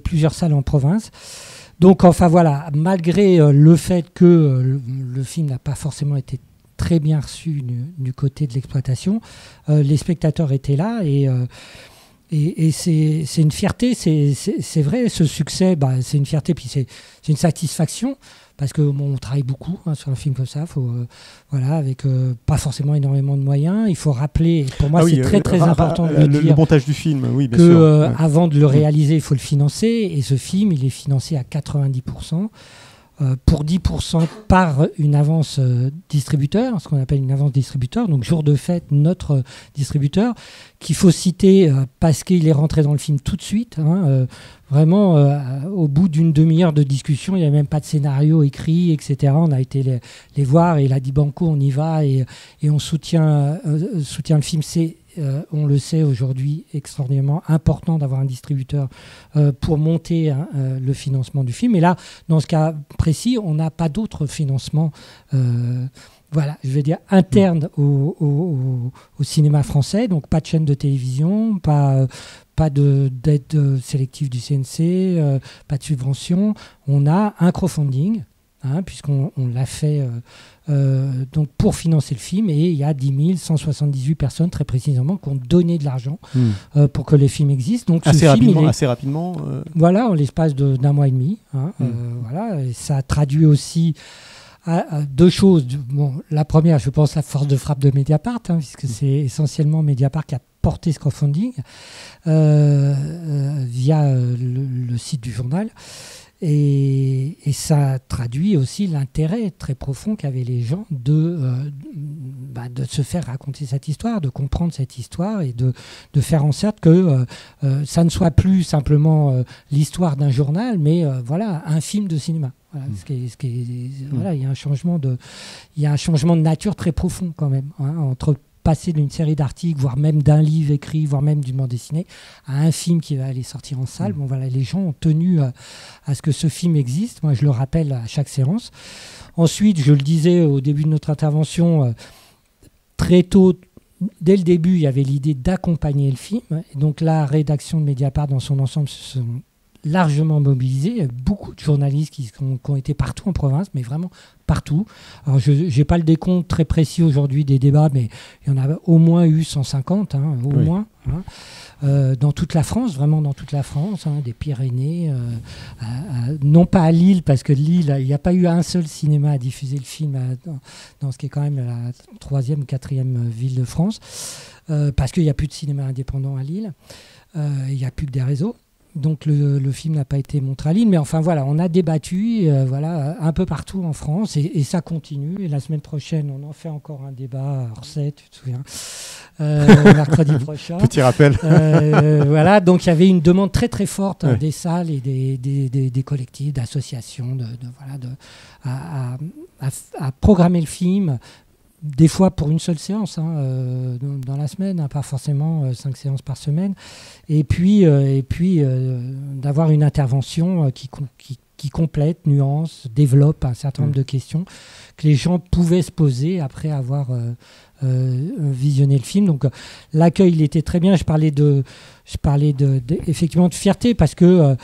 plusieurs salles en province. Donc, enfin voilà, malgré le fait que le film n'a pas forcément été très bien reçu du côté de l'exploitation, les spectateurs étaient là et c'est une fierté, c'est vrai, ce succès, c'est une fierté, puis c'est une satisfaction, parce que on travaille beaucoup sur un film comme ça, avec pas forcément énormément de moyens. Il faut rappeler, pour moi c'est très important de le dire, le montage du film, oui, bien sûr. Ouais. Avant de le réaliser, il faut le financer, et ce film, il est financé à 90%. Pour 10% par une avance distributeur, ce qu'on appelle une avance distributeur, donc jour de fête, notre distributeur, qu'il faut citer parce qu'il est rentré dans le film tout de suite, vraiment au bout d'une demi-heure de discussion, il n'y avait même pas de scénario écrit, etc. On a été les voir et il a dit banco, on y va, et on soutient le film. C'est on le sait aujourd'hui, extraordinairement important d'avoir un distributeur pour monter le financement du film. Et là, dans ce cas précis, on n'a pas d'autre financement, je vais dire, interne au cinéma français. Donc pas de chaîne de télévision, pas d'aide sélective du CNC, pas de subvention. On a un crowdfunding, puisqu'on l'a fait donc pour financer le film, et il y a 10 178 personnes très précisément qui ont donné de l'argent pour que le film existe. Donc assez rapidement. Voilà, en l'espace d'un mois et demi. Et ça traduit aussi à 2 choses. La première, je pense, la force de frappe de Mediapart, puisque c'est essentiellement Mediapart qui a porté ce crowdfunding via le site du journal. Et ça traduit aussi l'intérêt très profond qu'avaient les gens de de se faire raconter cette histoire, de comprendre cette histoire et de faire en sorte que ça ne soit plus simplement l'histoire d'un journal, mais voilà, un film de cinéma. Voilà, voilà, il y a un changement de nature très profond quand même, hein, entre passer d'une série d'articles, voire même d'un livre écrit, voire même d'une bande dessinée, à un film qui va aller sortir en salle. Bon, voilà, les gens ont tenu à ce que ce film existe. Moi, je le rappelle à chaque séance. Ensuite, je le disais au début de notre intervention, très tôt, dès le début, il y avait l'idée d'accompagner le film. Et donc, la rédaction de Mediapart, dans son ensemble, se sont largement mobilisés. Il y a beaucoup de journalistes qui ont été partout en province, mais vraiment partout. Alors, je n'ai pas le décompte très précis aujourd'hui des débats, mais il y en a au moins eu 150, hein, au moins. Hein. Dans toute la France, vraiment dans toute la France, hein, des Pyrénées, non pas à Lille, parce que Lille, il n'y a pas eu un seul cinéma à diffuser le film dans ce qui est quand même la 3e ou 4e ville de France, parce qu'il n'y a plus de cinéma indépendant à Lille, il n'y a plus que des réseaux. Donc le film n'a pas été montré à Lille, mais enfin voilà, on a débattu voilà, un peu partout en France et ça continue. Et la semaine prochaine, on en fait encore un débat à Orsay, tu te souviens, mercredi prochain. Petit rappel. Voilà, donc il y avait une demande très très forte des salles et des collectifs, d'associations, à programmer le film. Des fois pour une seule séance dans la semaine, hein, pas forcément 5 séances par semaine, et puis d'avoir une intervention qui complète, nuance, développe un certain nombre de questions que les gens pouvaient se poser après avoir visionné le film. Donc l'accueil il était très bien. Je parlais effectivement de fierté parce que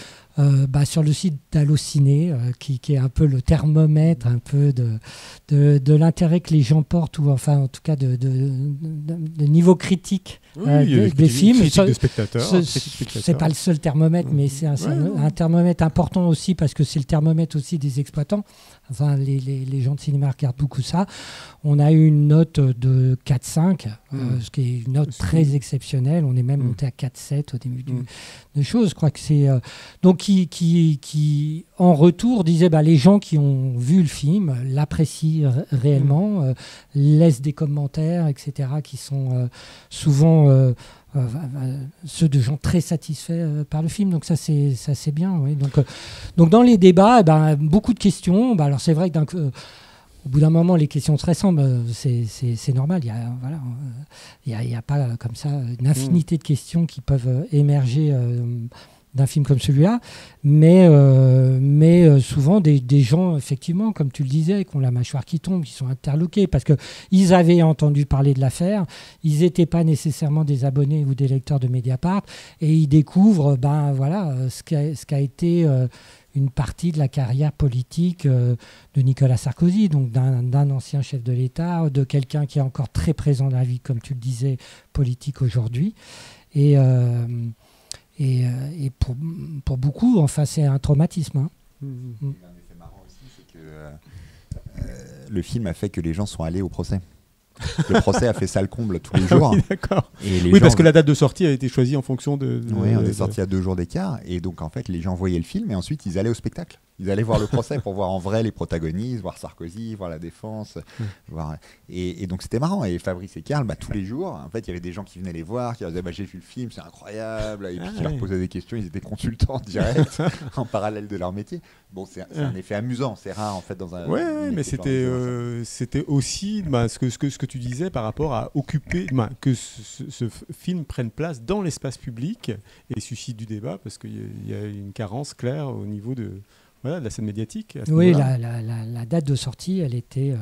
sur le site d'Allociné, qui est un peu le thermomètre un peu de l'intérêt que les gens portent, ou enfin en tout cas de niveau critique des films. Critique de spectateurs. C'est pas le seul thermomètre, mais c'est un thermomètre important aussi parce que c'est le thermomètre aussi des exploitants. Enfin, les gens de cinéma regardent beaucoup ça. On a eu une note de 4,5, ce qui est une note très exceptionnelle. On est même monté à 4,7 au début de choses. Je crois que c'est donc qui en retour disait les gens qui ont vu le film l'apprécient réellement, laissent des commentaires, etc., qui sont souvent ceux de gens très satisfaits par le film. Donc ça c'est bien. Oui. Donc dans les débats, beaucoup de questions. Alors c'est vrai que au bout d'un moment, les questions se ressemblent, c'est normal. Il y a pas comme ça une infinité de questions qui peuvent émerger d'un film comme celui-là, mais souvent des gens, effectivement, comme tu le disais, qui ont la mâchoire qui tombe, qui sont interloqués, parce qu'ils avaient entendu parler de l'affaire, ils n'étaient pas nécessairement des abonnés ou des lecteurs de Mediapart, et ils découvrent ce qu'a été une partie de la carrière politique de Nicolas Sarkozy, donc d'un ancien chef de l'État, de quelqu'un qui est encore très présent dans la vie, comme tu le disais, politique aujourd'hui. Et pour beaucoup, enfin, c'est un traumatisme. Hein. Un effet marrant aussi, c'est que le film a fait que les gens sont allés au procès. Le procès a fait salle comble tous les jours. Oui, d'accord. Parce que la date de sortie a été choisie en fonction de... Oui, on est sorti à 2 jours d'écart. Et donc, en fait, les gens voyaient le film et ensuite, ils allaient au spectacle. Ils allaient voir le procès pour voir en vrai les protagonistes, voir Sarkozy, voir la défense. Et donc, c'était marrant. Et Fabrice et Karl, tous les jours, en fait, il y avait des gens qui venaient les voir, qui leur disaient j'ai vu le film, c'est incroyable. Et puis, qui leur posaient des questions. Ils étaient consultants direct en parallèle de leur métier. Bon, c'est un effet amusant. C'est rare, en fait, dans un... Oui, mais c'était aussi ce que tu disais par rapport à occuper... que ce film prenne place dans l'espace public et suscite du débat, parce qu'il y a une carence claire au niveau de la scène médiatique. Oui, la date de sortie, elle était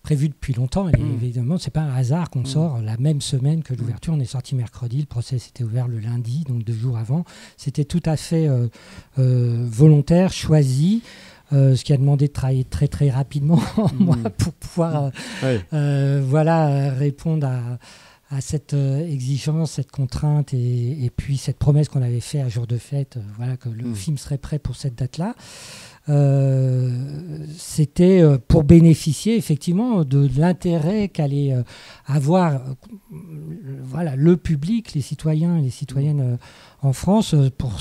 prévue depuis longtemps. Et évidemment, c'est pas un hasard qu'on sort la même semaine que l'ouverture. On est sorti mercredi, le procès s'était ouvert le lundi, donc 2 jours avant. C'était tout à fait volontaire, choisi. Ce qui a demandé de travailler très très rapidement moi, pour pouvoir répondre à cette exigence, cette contrainte et puis cette promesse qu'on avait fait à jour de fête, que le film serait prêt pour cette date-là. C'était pour bénéficier effectivement de l'intérêt qu'allait avoir le public, les citoyens et les citoyennes en France pour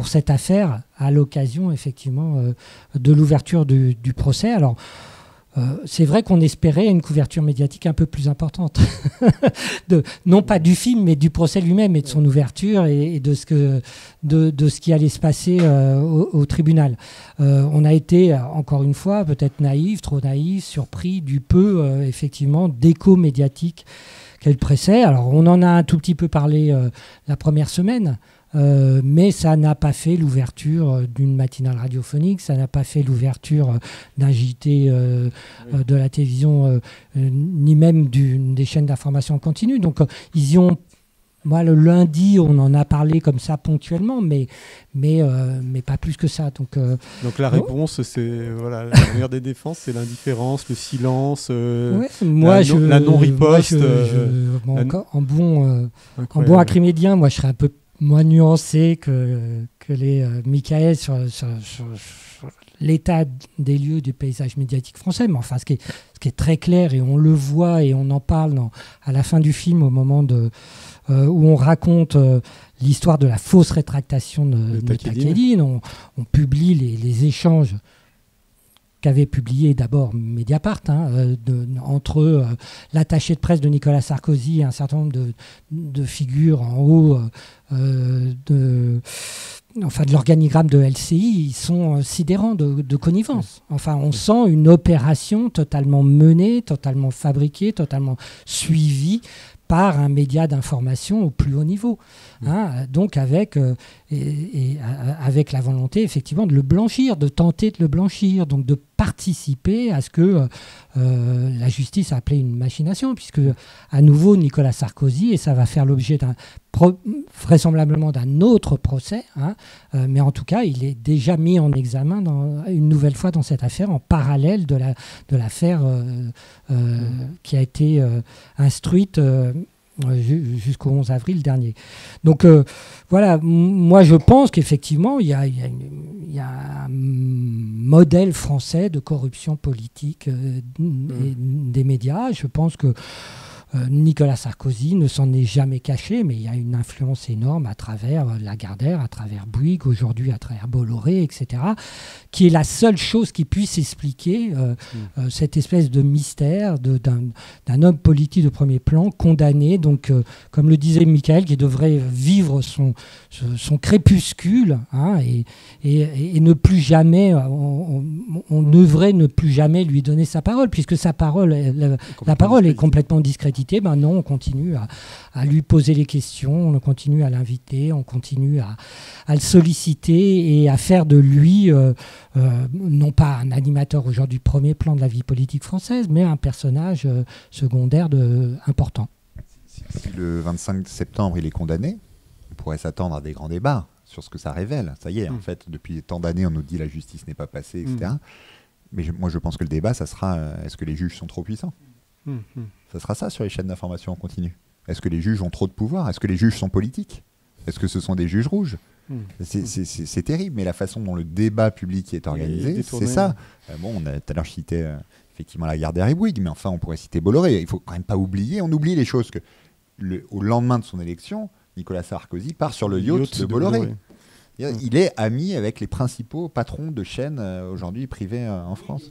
cette affaire à l'occasion effectivement de l'ouverture du procès. Alors c'est vrai qu'on espérait une couverture médiatique un peu plus importante, non pas du film, mais du procès lui-même et de son ouverture et de ce qui allait se passer au tribunal. On a été, encore une fois, peut-être naïf, trop naïf, surpris du peu, effectivement, d'écho médiatique qu'elle pressait. Alors, on en a un tout petit peu parlé la première semaine. Mais ça n'a pas fait l'ouverture d'une matinale radiophonique, ça n'a pas fait l'ouverture d'un JT de la télévision, ni même des chaînes d'information en continu. Donc ils y ont, moi le lundi on en a parlé comme ça ponctuellement, mais pas plus que ça. Donc la réponse, c'est voilà, la meilleure des défenses, c'est l'indifférence, le silence, la non-riposte. En bon acrimédien, moi je serais un peu moins nuancé que les Michael sur l'état des lieux du paysage médiatique français. Mais enfin, ce qui est très clair, et on le voit et on en parle à la fin du film, au moment où on raconte l'histoire de la fausse rétractation de Takedine. On publie les échanges qu'avait publié d'abord Mediapart, entre l'attaché de presse de Nicolas Sarkozy et un certain nombre de figures en haut de l'organigramme de LCI. Ils sont sidérants de connivence. Enfin, on sent une opération totalement menée, totalement fabriquée, totalement suivie par un média d'information au plus haut niveau. Donc avec la volonté effectivement de le blanchir, de tenter de le blanchir, donc de participer à ce que la justice a appelé une machination, puisque à nouveau Nicolas Sarkozy, et ça va faire l'objet vraisemblablement d'un autre procès, mais en tout cas il est déjà mis en examen une nouvelle fois dans cette affaire, en parallèle de l'affaire qui a été instruite jusqu'au 11 avril dernier. Donc voilà, moi je pense qu'effectivement il y a un modèle français de corruption politique des médias. Je pense que Nicolas Sarkozy ne s'en est jamais caché, mais il y a une influence énorme à travers Lagardère, à travers Bouygues, aujourd'hui à travers Bolloré, etc., qui est la seule chose qui puisse expliquer cette espèce de mystère d'un homme politique de premier plan, condamné, donc, comme le disait Michael, qui devrait vivre son crépuscule, et ne plus jamais, on devrait ne plus jamais lui donner sa parole, puisque la parole est complètement discrétée. Non, on continue à lui poser les questions, on continue à l'inviter, on continue à le solliciter et à faire de lui, non pas un animateur aujourd'hui premier plan de la vie politique française, mais un personnage secondaire important. Si le 25 septembre il est condamné, on pourrait s'attendre à des grands débats sur ce que ça révèle. Ça y est, en fait, depuis tant d'années, on nous dit la justice n'est pas passée, etc. Mais moi, je pense que le débat, ça sera est-ce que les juges sont trop puissants ? Ça sera ça sur les chaînes d'information en continu. Est-ce que les juges ont trop de pouvoir ? Est-ce que les juges sont politiques ? Est-ce que ce sont des juges rouges ? C'est terrible, mais la façon dont le débat public est organisé, c'est ça. On a tout à l'heure cité effectivement Lagardère et Bouygues, mais enfin on pourrait citer Bolloré. Il faut quand même pas oublier, on oublie les choses que au lendemain de son élection, Nicolas Sarkozy part sur le yacht de Bolloré. Il est ami avec les principaux patrons de chaînes aujourd'hui privées en France.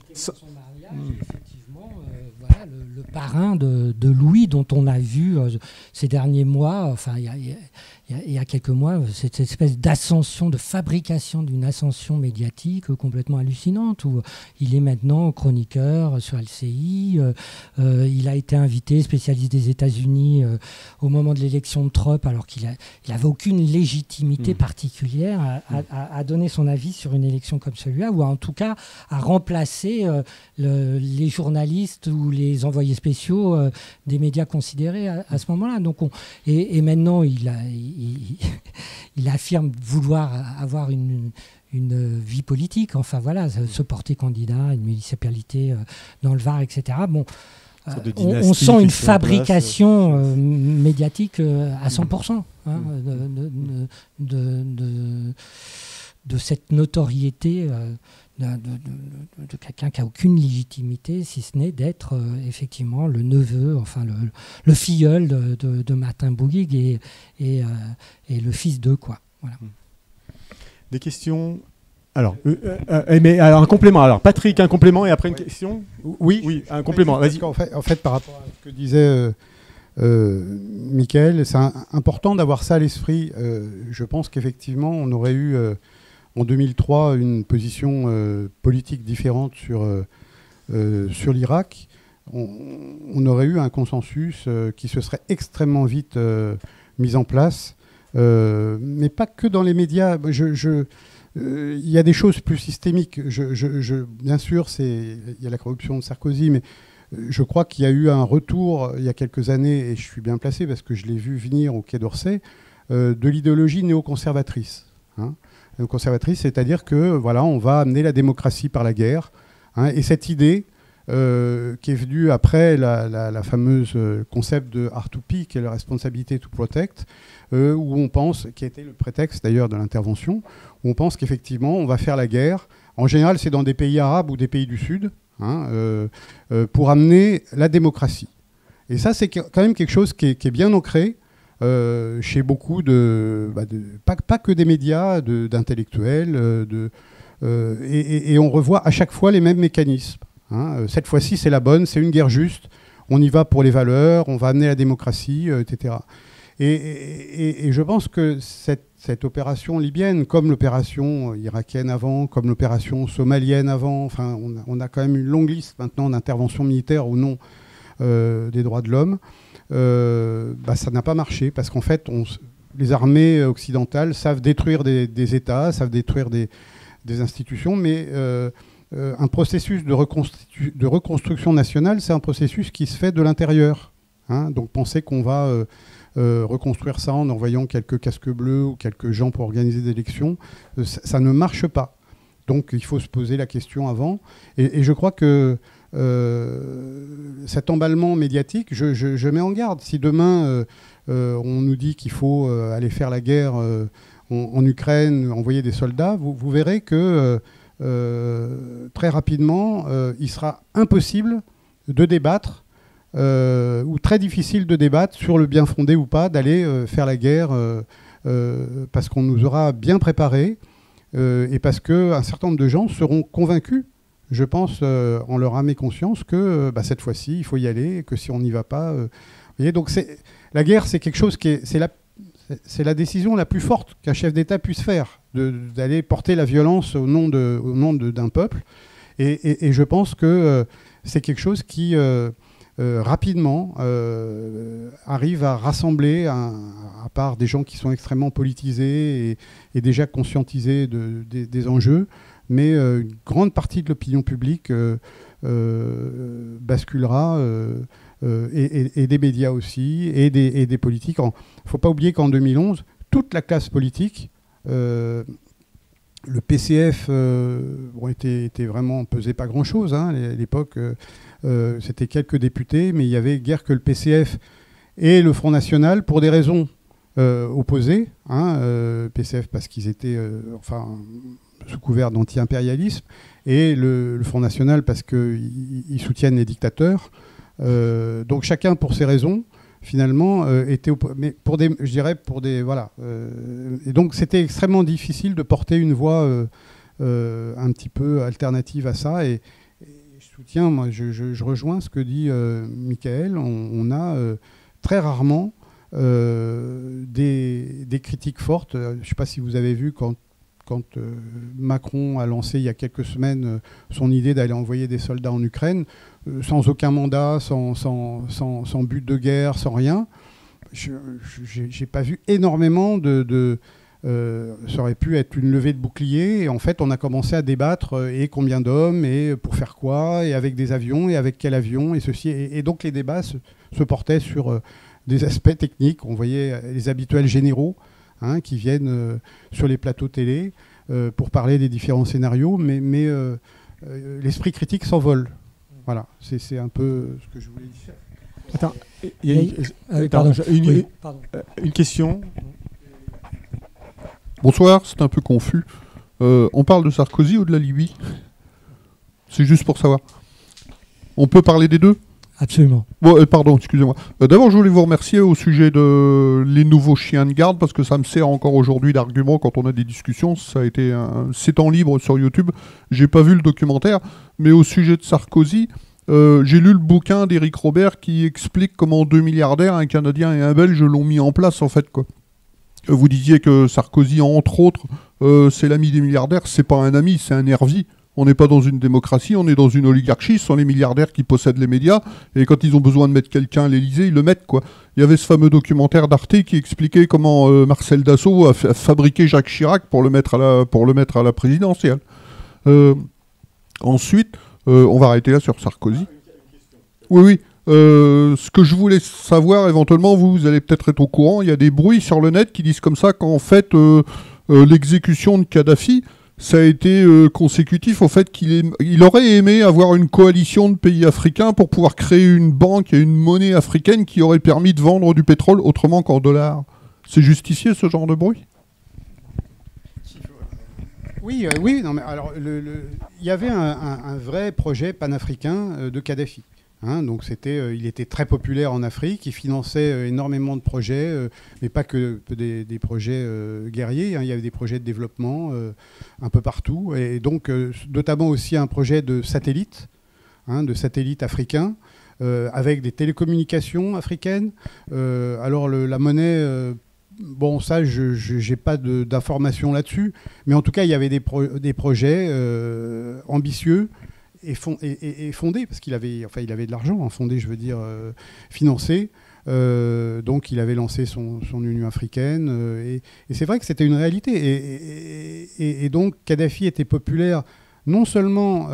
Effectivement, voilà, le parrain de Louis, dont on a vu ces derniers mois, enfin il y a quelques mois, cette espèce d'ascension, de fabrication d'une ascension médiatique complètement hallucinante, où il est maintenant chroniqueur sur LCI, il a été invité, spécialiste des États-Unis, au moment de l'élection de Trump, alors qu'il n'avait aucune légitimité particulière à donner son avis sur une élection comme celui-là, ou en tout cas à remplacer les journalistes ou les envoyés spéciaux des médias considérés à ce moment-là. Donc et maintenant il affirme vouloir avoir une vie politique, enfin voilà, se porter candidat à une municipalité dans le Var, etc. Bon, on sent une fabrication médiatique à 100%, de cette notoriété de quelqu'un qui n'a aucune légitimité, si ce n'est d'être effectivement le neveu, enfin le filleul de Martin Bouygues et le fils d'eux, quoi. Voilà. Des questions Mais alors un complément. Alors Patrick, un complément et après une question. Oui, un complément. Vas-y. En fait, par rapport à ce que disait Mickaël, c'est important d'avoir ça à l'esprit. Je pense qu'effectivement, on aurait eu en 2003 une position politique différente sur l'Irak. On aurait eu un consensus qui se serait extrêmement vite mis en place, mais pas que dans les médias. Il y a des choses plus systémiques. Bien sûr, il y a la corruption de Sarkozy, mais je crois qu'il y a eu un retour il y a quelques années, et je suis bien placé parce que je l'ai vu venir au Quai d'Orsay, de l'idéologie néoconservatrice. Néoconservatrice, c'est-à-dire que voilà, on va amener la démocratie par la guerre. Et cette idée qui est venue après la fameuse concept de R2P, qui est la responsabilité to protect, où on pense, qui a été le prétexte d'ailleurs de l'intervention, où on pense qu'effectivement on va faire la guerre. En général, c'est dans des pays arabes ou des pays du Sud, pour amener la démocratie. Et ça, c'est quand même quelque chose qui est bien ancré chez beaucoup pas que des médias, d'intellectuels, et on revoit à chaque fois les mêmes mécanismes. Cette fois-ci, c'est la bonne, c'est une guerre juste, on y va pour les valeurs, on va amener la démocratie, etc. Et je pense que cette opération libyenne, comme l'opération irakienne avant, comme l'opération somalienne avant, enfin, on a quand même une longue liste maintenant d'interventions militaires au nom des droits de l'homme, ça n'a pas marché, parce qu'en fait, les armées occidentales savent détruire des États, savent détruire des institutions, mais un processus de reconstruction nationale, c'est un processus qui se fait de l'intérieur. Donc penser qu'on va reconstruire ça en envoyant quelques casques bleus ou quelques gens pour organiser des élections, ça ne marche pas. Donc il faut se poser la question avant. Et je crois que cet emballement médiatique, je mets en garde. Si demain on nous dit qu'il faut aller faire la guerre en Ukraine, envoyer des soldats, vous verrez que très rapidement, il sera impossible de débattre ou très difficile de débattre sur le bien fondé ou pas d'aller faire la guerre parce qu'on nous aura bien préparés et parce qu'un certain nombre de gens seront convaincus, je pense, en leur âme et conscience, que cette fois-ci, il faut y aller et que si on n'y va pas... vous voyez, donc la guerre, c'est quelque chose qui est... C'est la décision la plus forte qu'un chef d'État puisse faire, d'aller porter la violence au nom d'un peuple. Et je pense que c'est quelque chose qui, rapidement, arrive à rassembler, à part des gens qui sont extrêmement politisés et déjà conscientisés des enjeux, mais une grande partie de l'opinion publique basculera... et des médias aussi, et des politiques. Il ne faut pas oublier qu'en 2011, toute la classe politique, le PCF était vraiment, pesait pas grand-chose. À l'époque, c'était quelques députés, mais il y avait guère que le PCF et le Front National, pour des raisons opposées. PCF parce qu'ils étaient sous couvert d'anti-impérialisme, et le Front National parce qu'ils soutiennent les dictateurs. Donc chacun pour ses raisons finalement était mais et donc c'était extrêmement difficile de porter une voix un petit peu alternative à ça, et je soutiens, moi je rejoins ce que dit Mickaël. On a très rarement des critiques fortes. Je ne sais pas si vous avez vu quand Macron a lancé il y a quelques semaines son idée d'aller envoyer des soldats en Ukraine, sans aucun mandat, sans but de guerre, sans rien. Je n'ai pas vu énormément ça aurait pu être une levée de bouclier, et en fait on a commencé à débattre et combien d'hommes, et pour faire quoi, et avec des avions, et avec quel avion, et ceci. Et donc les débats se portaient sur des aspects techniques. On voyait les habituels généraux qui viennent sur les plateaux télé pour parler des différents scénarios, mais l'esprit critique s'envole. Voilà, c'est un peu ce que je voulais dire. Attends, il y a une question. Bonsoir, c'est un peu confus. On parle de Sarkozy ou de la Libye? C'est juste pour savoir. On peut parler des deux? Absolument. Bon, pardon, excusez-moi. D'abord, je voulais vous remercier au sujet de les nouveaux chiens de garde, parce que ça me sert encore aujourd'hui d'argument quand on a des discussions. Ça a été c'est en libre sur YouTube. J'ai pas vu le documentaire, mais au sujet de Sarkozy, j'ai lu le bouquin d'Éric Robert qui explique comment 2 milliardaires, un Canadien et un Belge, l'ont mis en place, en fait, quoi. Vous disiez que Sarkozy, entre autres, c'est l'ami des milliardaires. C'est pas un ami, c'est un nervi. On n'est pas dans une démocratie, on est dans une oligarchie. Ce sont les milliardaires qui possèdent les médias. Et quand ils ont besoin de mettre quelqu'un à l'Élysée, ils le mettent, quoi. Il y avait ce fameux documentaire d'Arte qui expliquait comment Marcel Dassault a fabriqué Jacques Chirac pour le mettre à la présidentielle. Ensuite, on va arrêter là sur Sarkozy. Oui. Ce que je voulais savoir, éventuellement, vous allez peut-être être au courant, il y a des bruits sur le net qui disent comme ça qu'en fait, l'exécution de Kadhafi, ça a été consécutif au fait qu'il aurait aimé avoir une coalition de pays africains pour pouvoir créer une banque et une monnaie africaine qui aurait permis de vendre du pétrole autrement qu'en dollars. C'est justifié, ce genre de bruit ? Oui, non, mais alors, il y avait un vrai projet panafricain de Kadhafi. Donc il était très populaire en Afrique, il finançait énormément de projets, mais pas que des projets guerriers, il y avait des projets de développement un peu partout, et donc notamment aussi un projet de satellite africain, avec des télécommunications africaines. Alors la monnaie, bon ça j'ai pas d'informations là-dessus, mais en tout cas il y avait des projets ambitieux, et fondé, parce qu'il avait de l'argent, fondé, je veux dire, financé. Donc il avait lancé son Union africaine. Et c'est vrai que c'était une réalité. Et donc Kadhafi était populaire non seulement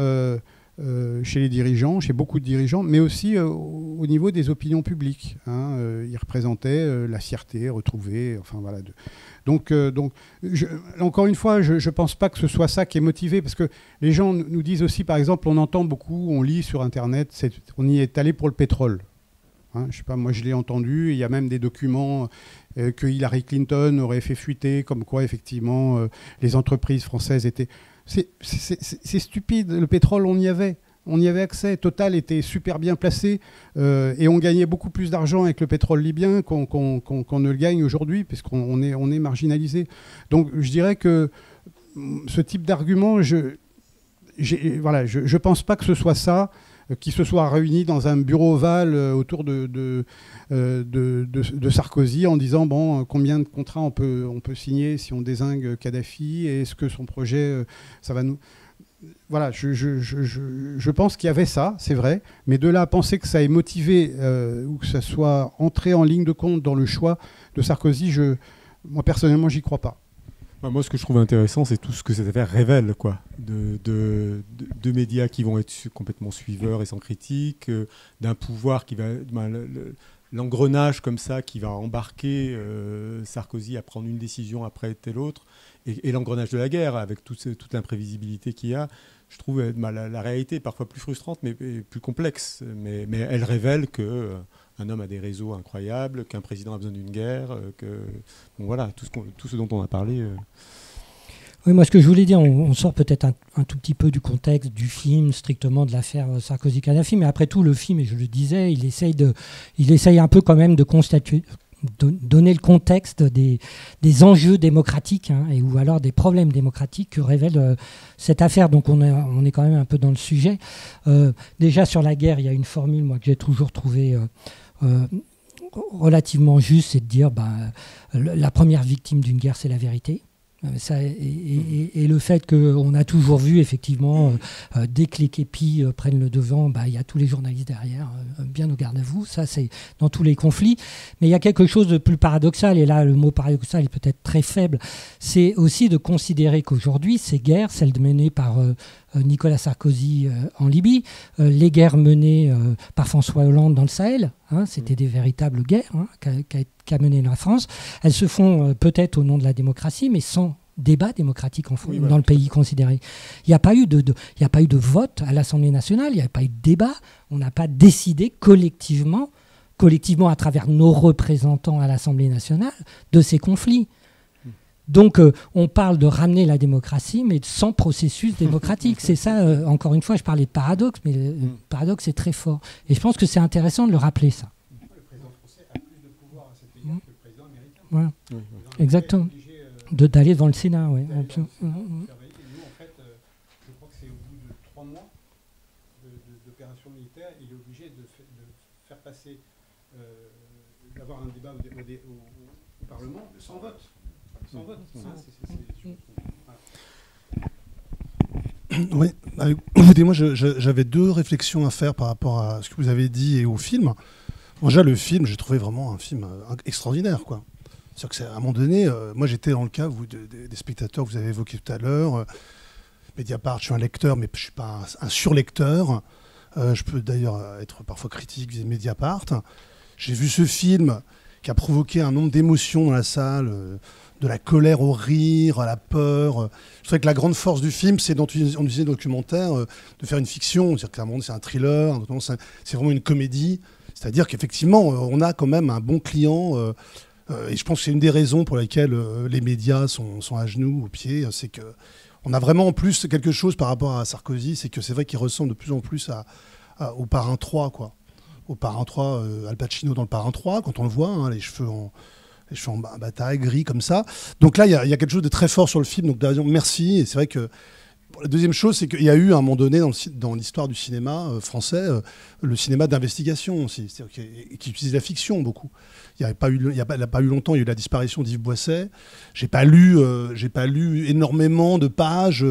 chez les dirigeants, chez beaucoup de dirigeants, mais aussi au niveau des opinions publiques. Il représentait la fierté retrouvée. Enfin voilà. Donc encore une fois, je ne pense pas que ce soit ça qui est motivé, parce que les gens nous disent aussi, par exemple, on entend beaucoup, on lit sur Internet, on y est allé pour le pétrole. Je sais pas, moi je l'ai entendu, il y a même des documents que Hillary Clinton aurait fait fuiter, comme quoi effectivement les entreprises françaises étaient... C'est stupide, le pétrole on y avait accès, Total était super bien placé et on gagnait beaucoup plus d'argent avec le pétrole libyen qu'on ne le gagne aujourd'hui, puisqu'on est marginalisé. Donc je dirais que ce type d'argument, je pense pas que ce soit ça, qui se soit réunis dans un bureau ovale autour de Sarkozy en disant bon, combien de contrats on peut signer si on dézingue Kadhafi, et est-ce que son projet ça va nous... Voilà, je pense qu'il y avait ça, c'est vrai, mais de là à penser que ça ait motivé ou que ça soit entré en ligne de compte dans le choix de Sarkozy, moi personnellement, j'y crois pas. Moi, ce que je trouve intéressant, c'est tout ce que cette affaire révèle, quoi, de médias qui vont être complètement suiveurs et sans critique, d'un pouvoir qui va... l'engrenage comme ça qui va embarquer Sarkozy à prendre une décision après telle autre, et l'engrenage de la guerre avec toute l'imprévisibilité qu'il y a. Je trouve la réalité est parfois plus frustrante mais plus complexe, mais elle révèle qu'un homme a des réseaux incroyables, qu'un président a besoin d'une guerre, bon, voilà, tout ce dont on a parlé. Oui, moi ce que je voulais dire, on sort peut-être un tout petit peu du contexte du film, strictement de l'affaire Sarkozy-Kadhafi, mais après tout le film, et je le disais, il essaye un peu quand même de donner le contexte des enjeux démocratiques, ou alors des problèmes démocratiques que révèle cette affaire. Donc on est quand même un peu dans le sujet. Déjà sur la guerre, il y a une formule moi que j'ai toujours trouvée relativement juste, c'est de dire la première victime d'une guerre, c'est la vérité. Et le fait qu'on a toujours vu, effectivement, dès que les képis prennent le devant, il y a tous les journalistes derrière, bien au garde à vous. Ça, c'est dans tous les conflits. Mais il y a quelque chose de plus paradoxal, et là, le mot paradoxal est peut-être très faible. C'est aussi de considérer qu'aujourd'hui, ces guerres, celles menées par Nicolas Sarkozy en Libye, les guerres menées par François Hollande dans le Sahel, c'était des véritables guerres qu'a mené la France. Elles se font peut-être au nom de la démocratie, mais sans débat démocratique dans le pays considéré. Il n'y a pas eu de vote à l'Assemblée nationale, il n'y a pas eu de débat, on n'a pas décidé collectivement à travers nos représentants à l'Assemblée nationale de ces conflits. Donc, on parle de ramener la démocratie, mais sans processus démocratique. C'est ça, encore une fois, je parlais de paradoxe, mais le paradoxe est très fort. Et je pense que c'est intéressant de le rappeler, ça. Le président français a plus de pouvoir à cette égard que le président américain. Voilà. Exactement. D'aller devant le Sénat, oui. Et nous, en fait, je crois que c'est au bout de 3 mois d'opération militaire, il est obligé de faire passer, d'avoir un débat au Parlement sans vote. Sans vote. Oui, écoutez, moi j'avais 2 réflexions à faire par rapport à ce que vous avez dit et au film. Moi, déjà, le film, j'ai trouvé vraiment un film extraordinaire, quoi. C'est-à-dire que à un moment donné, moi j'étais dans le cas des spectateurs que vous avez évoqués tout à l'heure. Mediapart, je suis un lecteur, mais je ne suis pas un surlecteur. Je peux d'ailleurs être parfois critique vis-à-vis de Mediapart. J'ai vu ce film qui a provoqué un nombre d'émotions dans la salle, de la colère au rire, à la peur. Je trouvais que la grande force du film, c'est, on disait documentaire, de faire une fiction. C'est-à-dire qu'à un moment, c'est un thriller, c'est vraiment une comédie. C'est-à-dire qu'effectivement, on a quand même un bon client. Et je pense que c'est une des raisons pour lesquelles les médias sont à genoux, aux pieds. C'est qu'on a vraiment en plus quelque chose par rapport à Sarkozy, c'est que c'est vrai qu'il ressemble de plus en plus au Parrain 3, quoi. Au Parrain 3, Al Pacino dans le Parrain 3, quand on le voit, hein, les cheveux en bataille, gris comme ça. Donc là, il y a quelque chose de très fort sur le film. Donc d'ailleurs, merci. Et c'est vrai que la deuxième chose, c'est qu'il y a eu à un moment donné dans l'histoire du cinéma français, le cinéma d'investigation aussi, qui utilise la fiction beaucoup. Il n'y a pas eu longtemps, il y a eu la disparition d'Yves Boisset. J'ai pas lu énormément de pages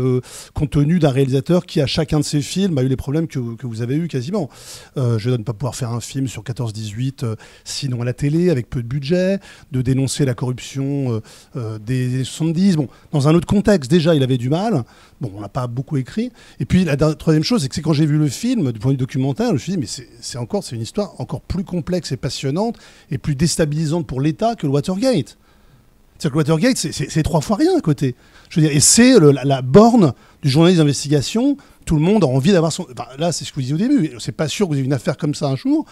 compte tenu d'un réalisateur qui, à chacun de ses films, a eu les problèmes que vous avez eu quasiment. Je ne pas pouvoir faire un film sur 14-18, sinon à la télé, avec peu de budget, de dénoncer la corruption des années 70. Bon, dans un autre contexte, déjà, il avait du mal. Bon, on n'a pas beaucoup écrit. Et puis, la troisième chose, c'est que quand j'ai vu le film, du point de vue documentaire, je me suis dit, mais c'est une histoire encore plus complexe et passionnante et plus déstabilisante pour l'État que le Watergate. C'est-à-dire que le Watergate, c'est 3 fois rien à côté. Je veux dire, et c'est la borne du journaliste d'investigation. Tout le monde a envie d'avoir son... Enfin, là, c'est ce que vous disiez au début. C'est pas sûr que vous ayez une affaire comme ça un jour.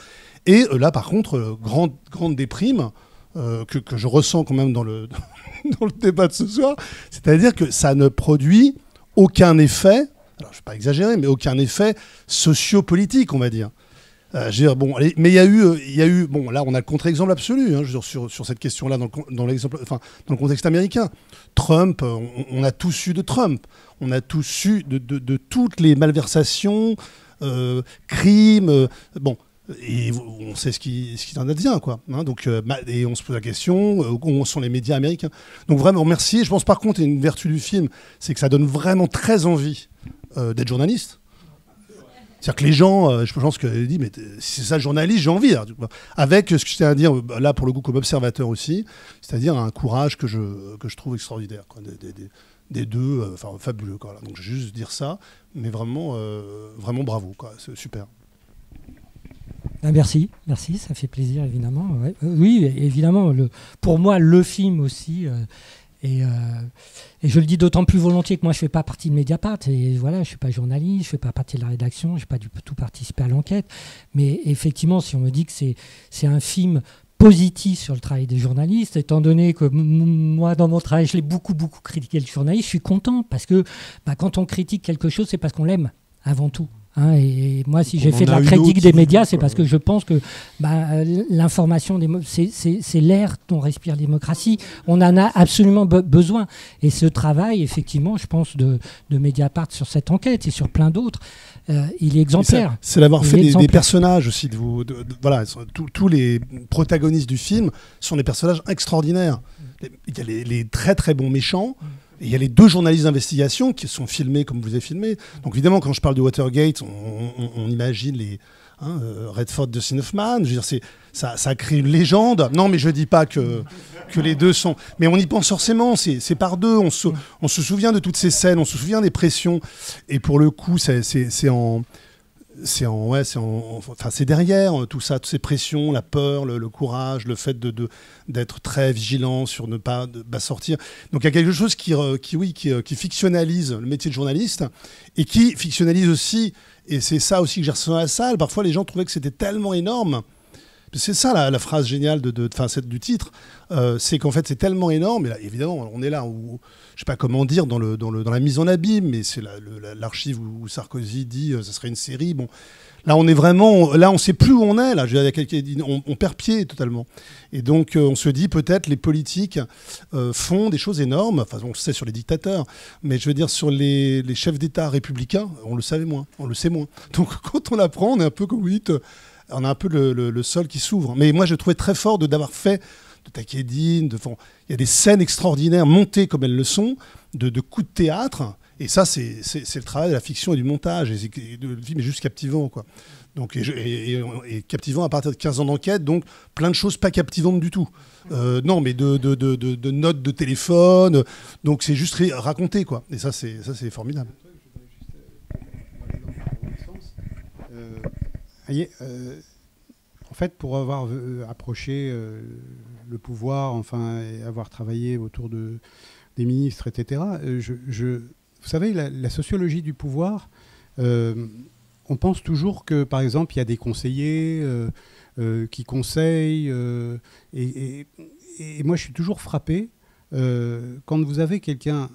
Et là, par contre, grande déprime que je ressens quand même dans le débat de ce soir. C'est-à-dire que ça ne produit aucun effet, alors je ne vais pas exagérer, mais aucun effet sociopolitique, on va dire. Bon, mais il y a eu, bon, là on a le contre-exemple absolu sur cette question-là dans le contexte américain. Trump, on a tous su de Trump, on a tous su de toutes les malversations, crimes, bon. Et on sait ce qui en advient, quoi. Hein, donc, et on se pose la question, où sont les médias américains? Donc vraiment, merci. Je pense par contre, une vertu du film, c'est que ça donne vraiment très envie d'être journaliste. C'est-à-dire que les gens, je pense que dit, mais si c'est ça le journaliste, j'ai envie. Avec ce que je tiens à dire, là pour le coup comme observateur aussi, c'est-à-dire un courage que je trouve extraordinaire, quoi, des deux, fabuleux, quoi. Donc je vais juste dire ça, mais vraiment bravo, quoi. C'est super. Merci, ça fait plaisir évidemment. Ouais. Oui, évidemment, pour moi le film aussi, et je le dis d'autant plus volontiers que moi je ne fais pas partie de Mediapart, et voilà, je ne suis pas journaliste, je ne fais pas partie de la rédaction, je n'ai pas du tout participé à l'enquête, mais effectivement si on me dit que c'est un film positif sur le travail des journalistes, étant donné que moi dans mon travail je l'ai beaucoup critiqué le journaliste, je suis content parce que quand on critique quelque chose c'est parce qu'on l'aime avant tout. Hein, et moi, si j'ai fait de la critique des médias, c'est parce que je pense que l'information, c'est l'air dont respire la démocratie. On en a absolument besoin. Et ce travail, effectivement, je pense, de Mediapart sur cette enquête et sur plein d'autres, il est exemplaire. C'est d'avoir fait des personnages aussi. Voilà, tous les protagonistes du film sont des personnages extraordinaires. Il y a les très très bons méchants. Et il y a les 2 journalistes d'investigation qui sont filmés comme vous avez filmé. Donc évidemment, quand je parle de Watergate, on imagine les Redford de Hoffman. Je veux dire, ça crée une légende. Non, mais je dis pas que les 2 sont... Mais on y pense forcément, c'est par 2. On se souvient de toutes ces scènes, on se souvient des pressions. Et pour le coup, c'est derrière tout ça, toutes ces pressions, la peur, le courage, le fait d'être très vigilant sur ne pas sortir. Donc il y a quelque chose qui fictionnalise le métier de journaliste et qui fictionnalise aussi, et c'est ça aussi que j'ai ressenti dans la salle, parfois les gens trouvaient que c'était tellement énorme, C'est ça la phrase géniale du titre. C'est qu'en fait, c'est tellement énorme. Et là, évidemment, on est là où, je sais pas comment dire, dans la mise en abîme, mais c'est l'archive où Sarkozy dit ça serait une série. Bon, là, on est vraiment, là, on sait plus où on est. Là, on perd pied totalement. Et donc, on se dit peut-être les politiques font des choses énormes. Enfin, on le sait sur les dictateurs, mais je veux dire sur les chefs d'État républicains, on le savait moins, on le sait moins. Donc, quand on apprend, on est un peu comme vous dites. On a un peu le sol qui s'ouvre. Mais moi, je trouvais très fort d'avoir fait de Takedine. Il y a des scènes extraordinaires montées comme elles le sont, de coups de théâtre. Et ça, c'est le travail de la fiction et du montage. Et le film est juste captivant, quoi. Donc, et captivant à partir de 15 ans d'enquête. Donc, plein de choses pas captivantes du tout. Non, mais de notes de téléphone. Donc, c'est juste raconté, quoi. Et ça, c'est formidable. En fait, pour avoir approché le pouvoir, enfin, et avoir travaillé autour des ministres, etc., vous savez, la sociologie du pouvoir, on pense toujours que, par exemple, il y a des conseillers qui conseillent, et moi, je suis toujours frappé quand vous avez quelqu'un,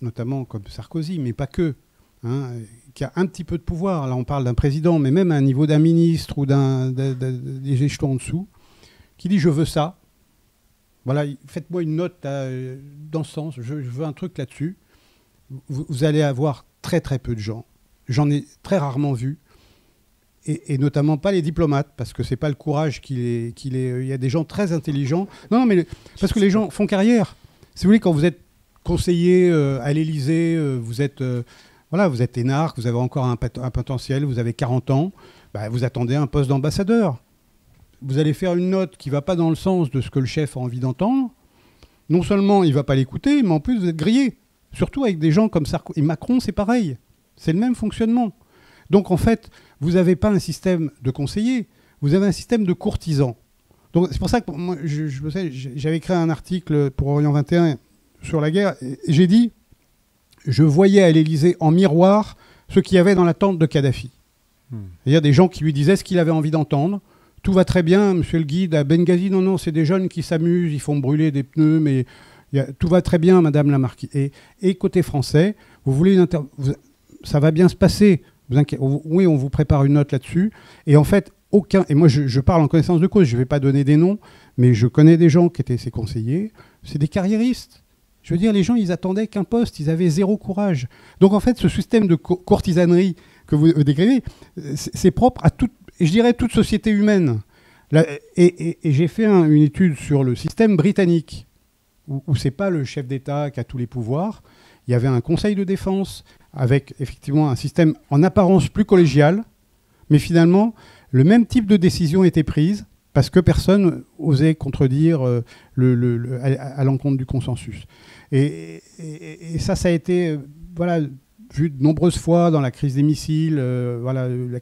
notamment comme Sarkozy, mais pas que, hein, qui a un petit peu de pouvoir, là on parle d'un président, mais même à un niveau d'un ministre ou des échelons en dessous, qui dit je veux ça, voilà, faites-moi une note dans ce sens, je veux un truc là-dessus, vous allez avoir très très peu de gens, j'en ai très rarement vu, et notamment pas les diplomates, parce que c'est pas le courage il y a des gens très intelligents, non mais parce que les gens font carrière, si vous voulez, quand vous êtes conseiller à l'Élysée, vous êtes énarque, vous avez encore un potentiel, vous avez 40 ans, bah, vous attendez un poste d'ambassadeur. Vous allez faire une note qui ne va pas dans le sens de ce que le chef a envie d'entendre. Non seulement il ne va pas l'écouter, mais en plus vous êtes grillé. Surtout avec des gens comme Sarkozy. Et Macron, c'est pareil. C'est le même fonctionnement. Donc en fait, vous n'avez pas un système de conseillers, vous avez un système de courtisans. Donc c'est pour ça que moi, j'avais écrit un article pour Orient 21 sur la guerre, et j'ai dit, je voyais à l'Élysée en miroir ce qu'il y avait dans la tente de Kadhafi. Il y a des gens qui lui disaient ce qu'il avait envie d'entendre. Tout va très bien, monsieur le guide, à Benghazi, non, c'est des jeunes qui s'amusent, ils font brûler des pneus, mais tout va très bien, madame la marquise. Et côté français, vous voulez ça va bien se passer. Oui, on vous prépare une note là-dessus. Et en fait, et moi je parle en connaissance de cause, je ne vais pas donner des noms, mais je connais des gens qui étaient ses conseillers, c'est des carriéristes. Je veux dire, les gens, ils attendaient qu'un poste, ils avaient zéro courage. Donc en fait, ce système de courtisanerie que vous décrivez, c'est propre à toute société humaine. Et j'ai fait une étude sur le système britannique, où c'est pas le chef d'État qui a tous les pouvoirs. Il y avait un conseil de défense avec effectivement un système en apparence plus collégial, mais finalement, le même type de décision était prise parce que personne osait contredire à l'encontre du consensus. Et ça a été vu de nombreuses fois dans la crise des missiles, la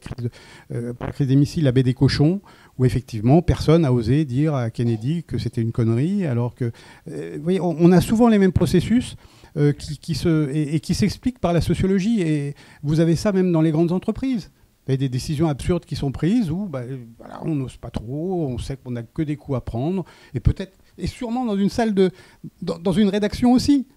crise des missiles, la baie des cochons, où effectivement personne n'a osé dire à Kennedy que c'était une connerie, alors que vous voyez, on a souvent les mêmes processus qui s'expliquent par la sociologie, et vous avez ça même dans les grandes entreprises. Il y a des décisions absurdes qui sont prises où on n'ose pas trop, on sait qu'on n'a que des coups à prendre, et sûrement dans une salle dans une rédaction aussi.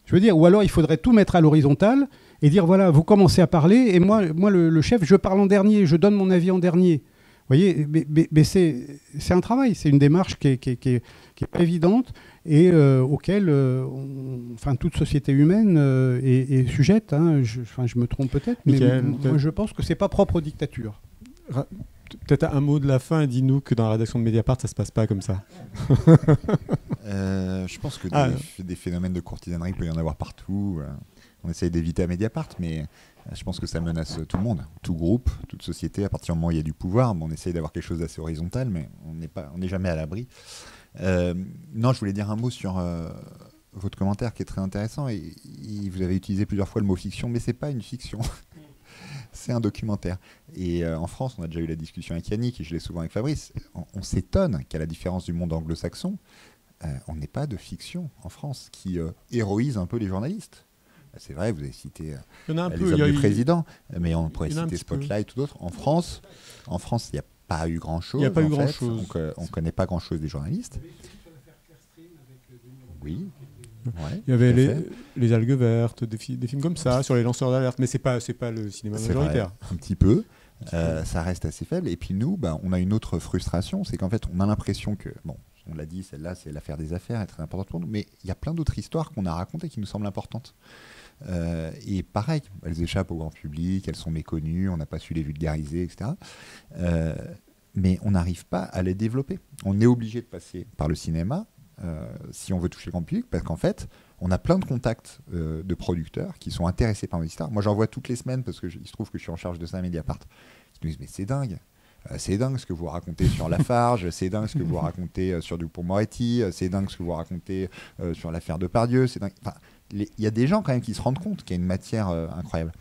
Je veux dire, ou alors il faudrait tout mettre à l'horizontale et dire voilà, vous commencez à parler, et moi le chef, je parle en dernier, je donne mon avis en dernier. Vous voyez, mais c'est un travail, c'est une démarche qui est pas évidente et auquel toute société humaine est sujette. Hein. Je me trompe peut-être, mais moi je pense que c'est pas propre aux dictatures. Peut-être un mot de la fin, dis-nous que dans la rédaction de Mediapart, ça se passe pas comme ça. Je pense que des phénomènes de courtisanerie, il peut y en avoir partout. On essaye d'éviter à Mediapart, mais je pense que ça menace tout le monde, tout groupe, toute société. À partir du moment où il y a du pouvoir, on essaye d'avoir quelque chose d'assez horizontal, mais on n'est jamais à l'abri. Non, je voulais dire un mot sur votre commentaire qui est très intéressant. Et vous avez utilisé plusieurs fois le mot fiction, mais c'est pas une fiction. C'est un documentaire. Et en France, on a déjà eu la discussion avec Yannick, et je l'ai souvent avec Fabrice, on s'étonne qu'à la différence du monde anglo-saxon, on n'ait pas de fiction en France qui héroïse un peu les journalistes. C'est vrai, vous avez cité les hommes du président, mais on pourrait citer Spotlight ou d'autres. En France, il y a pas eu grand-chose. Il n'y a pas eu en fait. grand-chose. On ne connaît pas grand-chose des journalistes. Oui. Ouais, Il y avait tout à fait. les algues vertes, des films comme ça, sur les lanceurs d'alerte, mais c'est pas le cinéma C'est majoritaire. vrai, un petit peu. Ça reste assez faible. Et puis nous, on a une autre frustration, c'est qu'en fait, on a l'impression que, bon, on l'a dit, celle-là, c'est l'affaire des affaires, elle est très importante pour nous, mais il y a plein d'autres histoires qu'on a racontées qui nous semblent importantes. Et pareil, elles échappent au grand public, elles sont méconnues, on n'a pas su les vulgariser, etc. Mais on n'arrive pas à les développer. On est obligé de passer par le cinéma si on veut toucher le grand public, parce qu'en fait, on a plein de contacts de producteurs qui sont intéressés par nos histoires. Moi, j'en vois toutes les semaines, parce qu'il se trouve que je suis en charge de ça à Mediapart, qui nous disent, mais c'est dingue. C'est dingue ce que vous racontez sur Lafarge, c'est dingue ce que vous racontez sur Dupond-Moretti, c'est dingue ce que vous racontez sur l'affaire Depardieu. C'est dingue. Enfin, il y a des gens quand même qui se rendent compte qu'il y a une matière incroyable.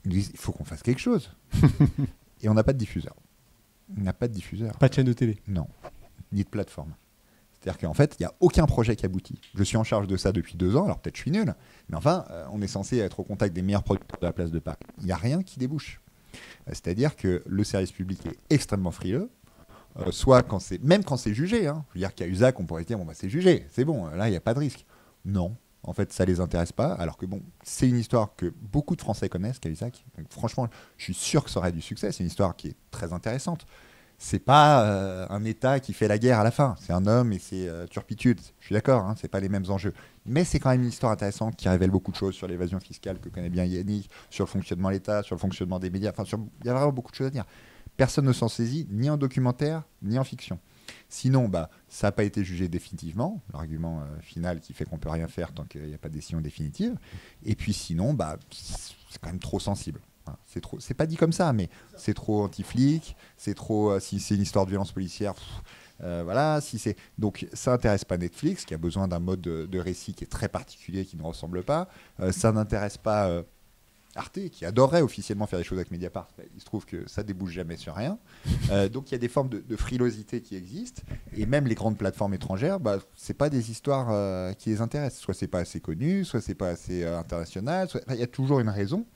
Ils nous disent, il faut qu'on fasse quelque chose. Et on n'a pas de diffuseur. On n'a pas de diffuseur. Pas de chaîne de télé. Non, ni de plateforme. C'est-à-dire qu'en fait, il n'y a aucun projet qui aboutit. Je suis en charge de ça depuis 2 ans, alors peut-être je suis nul, mais enfin, on est censé être au contact des meilleurs producteurs de la place de Paris. Il n'y a rien qui débouche. C'est-à-dire que le service public est extrêmement frileux, soit même quand c'est jugé. Hein. Je veux dire qu'à Usac, on pourrait dire, bon, c'est jugé, c'est bon, là, il n'y a pas de risque. Non, en fait, ça ne les intéresse pas, alors que bon, c'est une histoire que beaucoup de Français connaissent, Cahuzac. Donc franchement, je suis sûr que ça aurait du succès, c'est une histoire qui est très intéressante. C'est pas un État qui fait la guerre à la fin. C'est un homme et c'est turpitude. Je suis d'accord, hein, c'est pas les mêmes enjeux. Mais c'est quand même une histoire intéressante qui révèle beaucoup de choses sur l'évasion fiscale que connaît bien Yannick, sur le fonctionnement de l'État, sur le fonctionnement des médias. Enfin, il y a vraiment beaucoup de choses à dire. Personne ne s'en saisit, ni en documentaire, ni en fiction. Sinon, ça n'a pas été jugé définitivement. L'argument final qui fait qu'on ne peut rien faire tant qu'il n'y a pas de décision définitive. Et puis sinon, c'est quand même trop sensible. C'est pas dit comme ça, mais c'est trop anti-flic, c'est trop. Si c'est une histoire de violence policière, voilà. Donc ça n'intéresse pas Netflix, qui a besoin d'un mode de récit qui est très particulier, qui ne ressemble pas. Ça n'intéresse pas Arte, qui adorerait officiellement faire des choses avec Mediapart. Il se trouve que ça débouche jamais sur rien. Donc il y a des formes de frilosité qui existent, et même les grandes plateformes étrangères, c'est pas des histoires qui les intéressent. Soit c'est pas assez connu, soit c'est pas assez international. Il y a toujours une raison.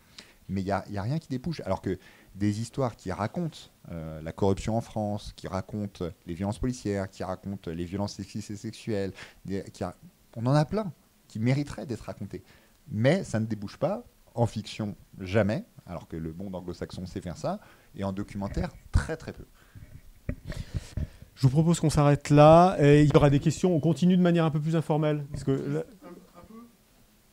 Mais il n'y a rien qui débouche. Alors que des histoires qui racontent la corruption en France, qui racontent les violences policières, qui racontent les violences sexistes et sexuelles, on en a plein qui mériteraient d'être racontées. Mais ça ne débouche pas en fiction, jamais, alors que le monde anglo-saxon sait faire ça, et en documentaire, très très peu. Je vous propose qu'on s'arrête là. Et il y aura des questions. On continue de manière un peu plus informelle. Parce que Un peu.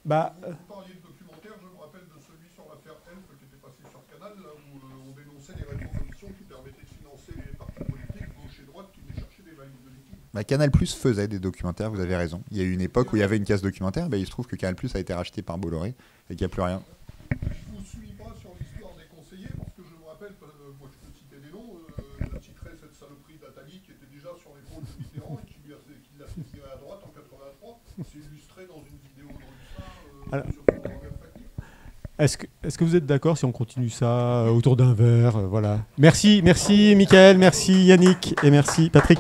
Vous parliez de documentaire, je me rappelle de celui sur l'affaire Elf qui était passé sur Canal, là où on dénonçait les rétrocommissions qui permettaient de financer les partis politiques, gauche et droite, qui venaient chercher des valises de liquide. Canal+ faisait des documentaires, vous avez raison. Il y a eu une époque où il y avait une case documentaire, il se trouve que Canal+ a été racheté par Bolloré et qu'il n'y a plus rien. Je ne vous suis pas sur l'histoire des conseillers, parce que je me rappelle, moi je peux citer des noms, je citerai cette saloperie d'Attali qui était déjà sur l'épaule de Mitterrand et qui l'a fait tirer à droite en 83. C'est illustré dans une vidéo de Rustin sur son organe factif. Est-ce que vous êtes d'accord si on continue ça autour d'un verre voilà. Merci Mickaël, merci Yannick et merci Patrick.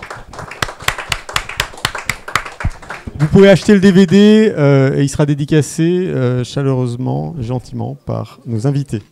Vous pouvez acheter le DVD et il sera dédicacé chaleureusement, gentiment par nos invités.